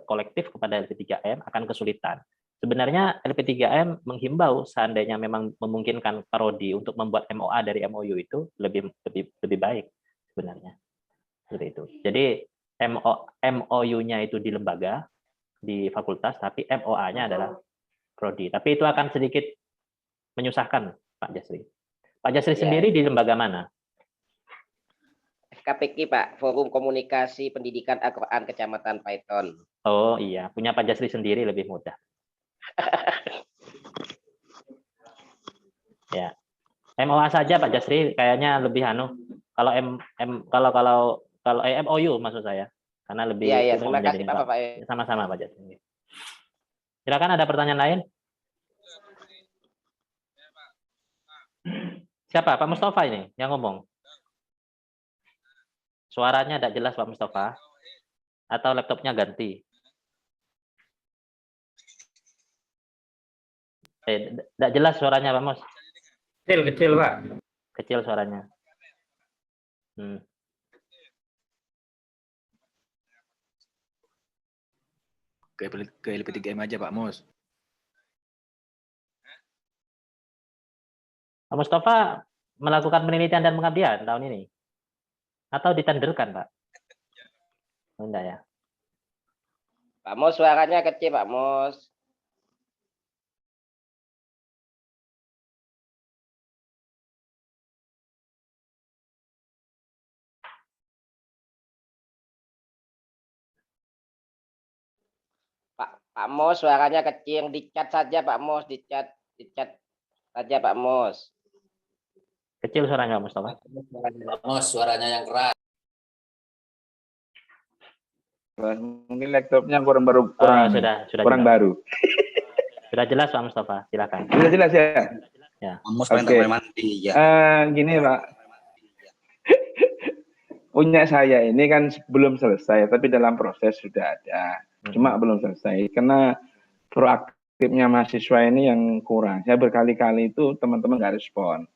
kolektif kepada LP3M akan kesulitan. Sebenarnya LP3M menghimbau seandainya memang memungkinkan Prodi untuk membuat MOA dari MOU itu lebih baik sebenarnya. Seperti itu. Jadi MOU-nya itu di lembaga, di fakultas, tapi MOA-nya adalah Prodi. Tapi itu akan sedikit menyusahkan Pak Jasri. Pak Jasri sendiri di lembaga mana? FKPK Pak, Forum Komunikasi Pendidikan Al-Quran Kecamatan Paiton. Oh iya, punya Pak Jasri sendiri lebih mudah. Ya, MOA saja Pak Jasri kayaknya lebih kalau MOU maksud saya, karena lebih. Iya, terima kasih Pak. Sama-sama Pak Jasri. Silakan, ada pertanyaan lain? Siapa? Pak Mustafa ini yang ngomong. Suaranya tidak jelas Pak Mustafa. Atau laptopnya ganti? Tidak jelas suaranya Pak Mus. Kecil Pak. Kecil suaranya. Ke LP3M aja Pak Mus. Pak Mustafa melakukan penelitian dan pengabdian tahun ini? Atau ditenderkan Pak? Enggak ya? Pak Mus, suaranya kecil Pak Mus. Pak Mus, suaranya kecil, dicat saja Pak Mus, dicat saja Pak Mus. Kecil suaranya Pak Mustafa. Pak Mus, suaranya yang keras. Mungkin laptopnya kurang baru. Sudah baru. Sudah jelas Pak Mustafa, silakan. Sudah jelas ya. Ya. Oke. Gini Pak. Punya saya ini kan belum selesai, tapi dalam proses sudah ada. Cuma belum selesai karena proaktifnya mahasiswa ini yang kurang. Saya berkali-kali itu teman-teman nggak respon.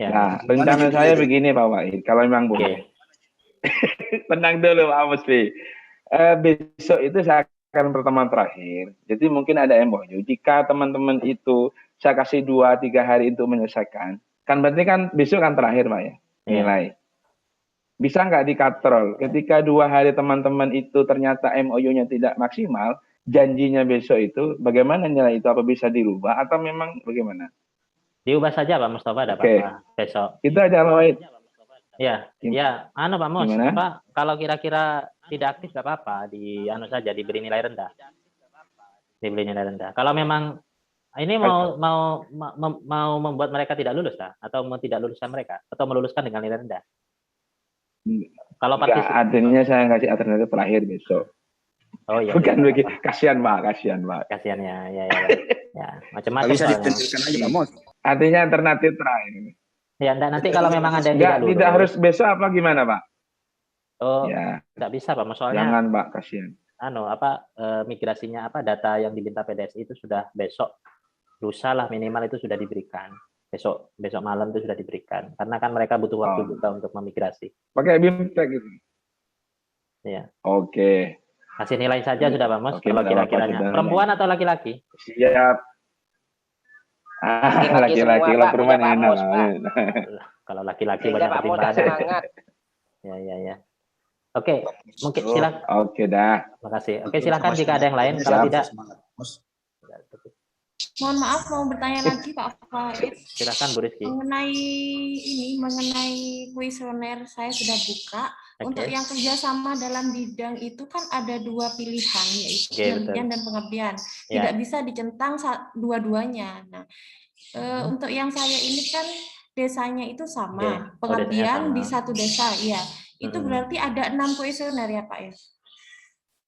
Ya. Nah, rencana saya begini Pak Wahid, kalau memang boleh. Tenang dulu Pak Musfi. Besok itu saya akan pertemuan terakhir. Jadi mungkin ada MOU. Jika teman-teman itu saya kasih 2-3 hari untuk menyelesaikan, kan berarti kan besok kan terakhir Pak ya, nilai. Bisa nggak dikatrol? Ketika 2 hari teman-teman itu ternyata MOU-nya tidak maksimal, janjinya besok itu, bagaimana nilai itu? Apa bisa dirubah atau memang bagaimana? Diubah saja Pak Mustafa, ada apa-apa besok. Itu aja Pak Wahid. Ya, Pak Mus, Pak, kalau kira-kira tidak aktif nggak apa-apa, diberi nilai rendah. Diberi nilai rendah. Kalau memang ini mau membuat mereka tidak lulus atau mau tidak luluskan mereka atau meluluskan dengan nilai rendah. Kalau artinya saya ngasih alternatif terakhir besok. Oh iya. Bukan begitu. Kasihan Pak. Kasihan ya. Macam-macam. Bisa ditentukan aja Pak Mus. Artinya alternatif terakhir. Ya, nanti kalau memang ada yang tidak harus besok apa gimana Pak? Oh, ya. Tidak bisa Pak, soalnya. Jangan Pak, kasihan. Migrasinya data yang diminta PDSI itu sudah besok, lusa lah minimal itu sudah diberikan. Besok malam itu sudah diberikan. Karena kan mereka butuh waktu juga untuk memigrasi. Pakai BIMTEK gitu. Iya. Oke. Kasih nilai saja sudah Pak Mus, kalau kira-kiranya. Perempuan atau laki-laki? Siap. Laki-laki lah perempuan enak. Kalau laki-laki banyak pertimbangan. Ya. Oke, mungkin silakan. Oke dah. Terima kasih. Oke, silakan jika ada yang lain. Kalau tidak, mohon maaf mau bertanya lagi Pak Farid. Silakan Bu Rizky. Mengenai kuesioner saya sudah buka. Untuk yang kerjasama dalam bidang itu kan ada 2 pilihan, yaitu penelitian dan pengabdian. Tidak bisa dicentang dua-duanya. Nah, untuk yang saya ini kan desanya itu sama, pengabdian di satu desa, ya. Itu berarti ada 6 kuesioner ya Pak ya?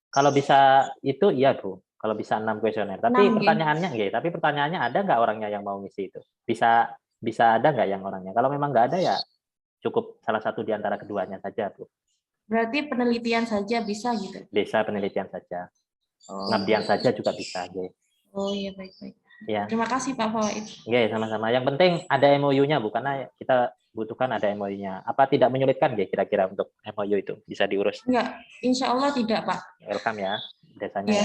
Kalau bisa itu iya Bu, kalau bisa 6 kuesioner. Tapi 6, pertanyaannya ada nggak orangnya yang mau ngisi itu? Bisa ada nggak yang orangnya? Kalau memang nggak ada ya cukup salah satu di antara keduanya saja Bu. Berarti penelitian saja bisa gitu? Bisa penelitian saja. Pengabdian saja juga bisa. Oh iya, baik-baik. Ya. Terima kasih Pak Fawaid. Sama-sama. Yang penting ada MOU-nya Bu, karena kita butuhkan ada MOU-nya. Apa tidak menyulitkan kira-kira untuk MOU itu? Bisa diurus? Enggak, insya Allah tidak Pak. Welcome ya, desanya.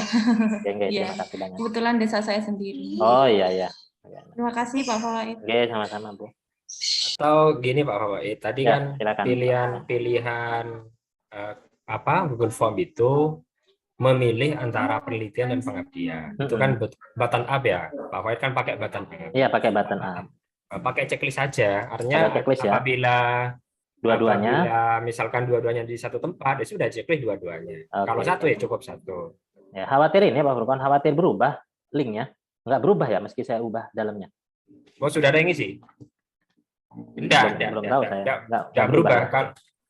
Terima kasih banyak. Kebetulan desa saya sendiri. Oh iya. Terima kasih Pak Fawaid. Sama-sama Bu. Atau gini Pak Fawaid, tadi Ya, kan silakan. pilihan Google Form itu memilih antara penelitian dan pengabdian. Itu kan button up ya. Pak Fawaid kan pakai button up. Iya, pakai button up. Pakai checklist saja. Artinya checklist, apabila dua-duanya, misalkan dua-duanya di satu tempat, ya sudah checklist dua-duanya. Kalau satu ya cukup satu. Ya, khawatir ini Pak Furqan, khawatir berubah linknya. Enggak berubah ya meski saya ubah dalamnya. Oh, sudah ada yang ngisi? Tidak berubah.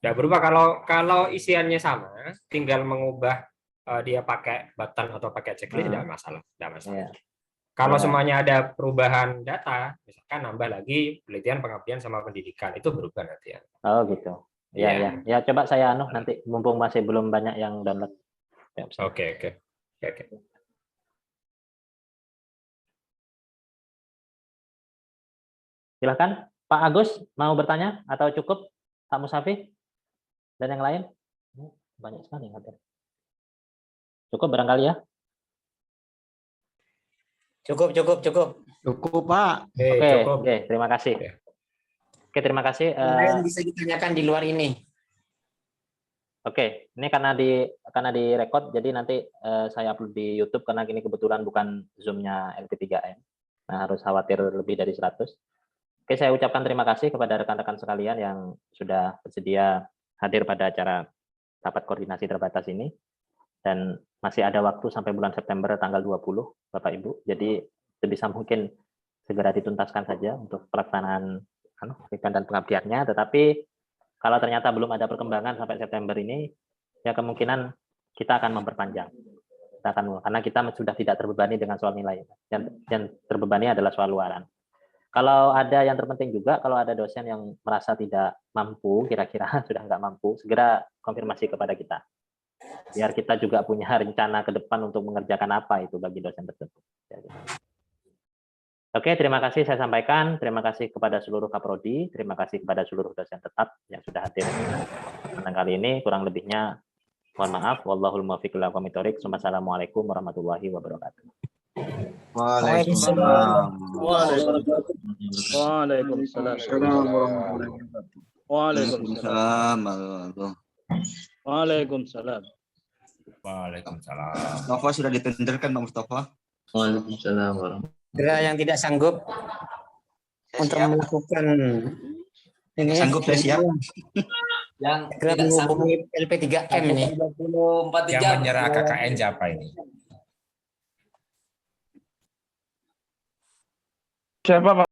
Tidak berubah kalau isiannya sama, tinggal mengubah dia pakai button atau pakai checklist tidak masalah. Ya. Kalau semuanya ada perubahan data, misalkan nambah lagi penelitian, pengabdian sama pendidikan, itu berubah nanti ya. Oh gitu. Ya coba saya nanti mumpung masih belum banyak yang download. Ya, Oke. Silakan Pak Agus mau bertanya atau cukup Pak Musafi dan yang lain? Banyak sekali yang hadir. Cukup barangkali ya? Cukup. Cukup Pak. Oke, terima kasih. Oke, terima kasih. Yang bisa ditanyakan di luar ini. Oke, ini karena direkod, jadi nanti saya upload di YouTube karena ini kebetulan bukan Zoom-nya LP3M. Nah, harus khawatir lebih dari 100. Oke, saya ucapkan terima kasih kepada rekan-rekan sekalian yang sudah bersedia hadir pada acara rapat koordinasi terbatas ini. Dan masih ada waktu sampai bulan September tanggal 20, Bapak Ibu. Jadi sebisa mungkin segera dituntaskan saja untuk pelaksanaan penelitian dan pengabdiannya. Tetapi kalau ternyata belum ada perkembangan sampai September ini, ya kemungkinan kita akan memperpanjang. Karena kita sudah tidak terbebani dengan soal nilai. Yang terbebani adalah soal luaran. Kalau ada yang terpenting juga, kalau ada dosen yang merasa tidak mampu, kira-kira sudah nggak mampu, segera konfirmasi kepada kita. Biar kita juga punya rencana ke depan untuk mengerjakan apa itu bagi dosen tersebut. Oke, terima kasih saya sampaikan. Terima kasih kepada seluruh Kaprodi, terima kasih kepada seluruh dosen tetap yang sudah hadir pada kali ini. Kurang lebihnya mohon maaf. Wallahul muwaffiq ila aqwamit thoriq. Wassalamualaikum warahmatullahi wabarakatuh. Waalaikumsalam. Waalaikumsalam. Mustafa sudah ditenderkan Pak Mustafa. Waalaikumsalam. Kira yang tidak sanggup untuk melakukan ini. Sanggup saya siap. Yang tidak sanggup LP3M ini. 24 yang menyerah KKN siapa ini? Siapa Pak?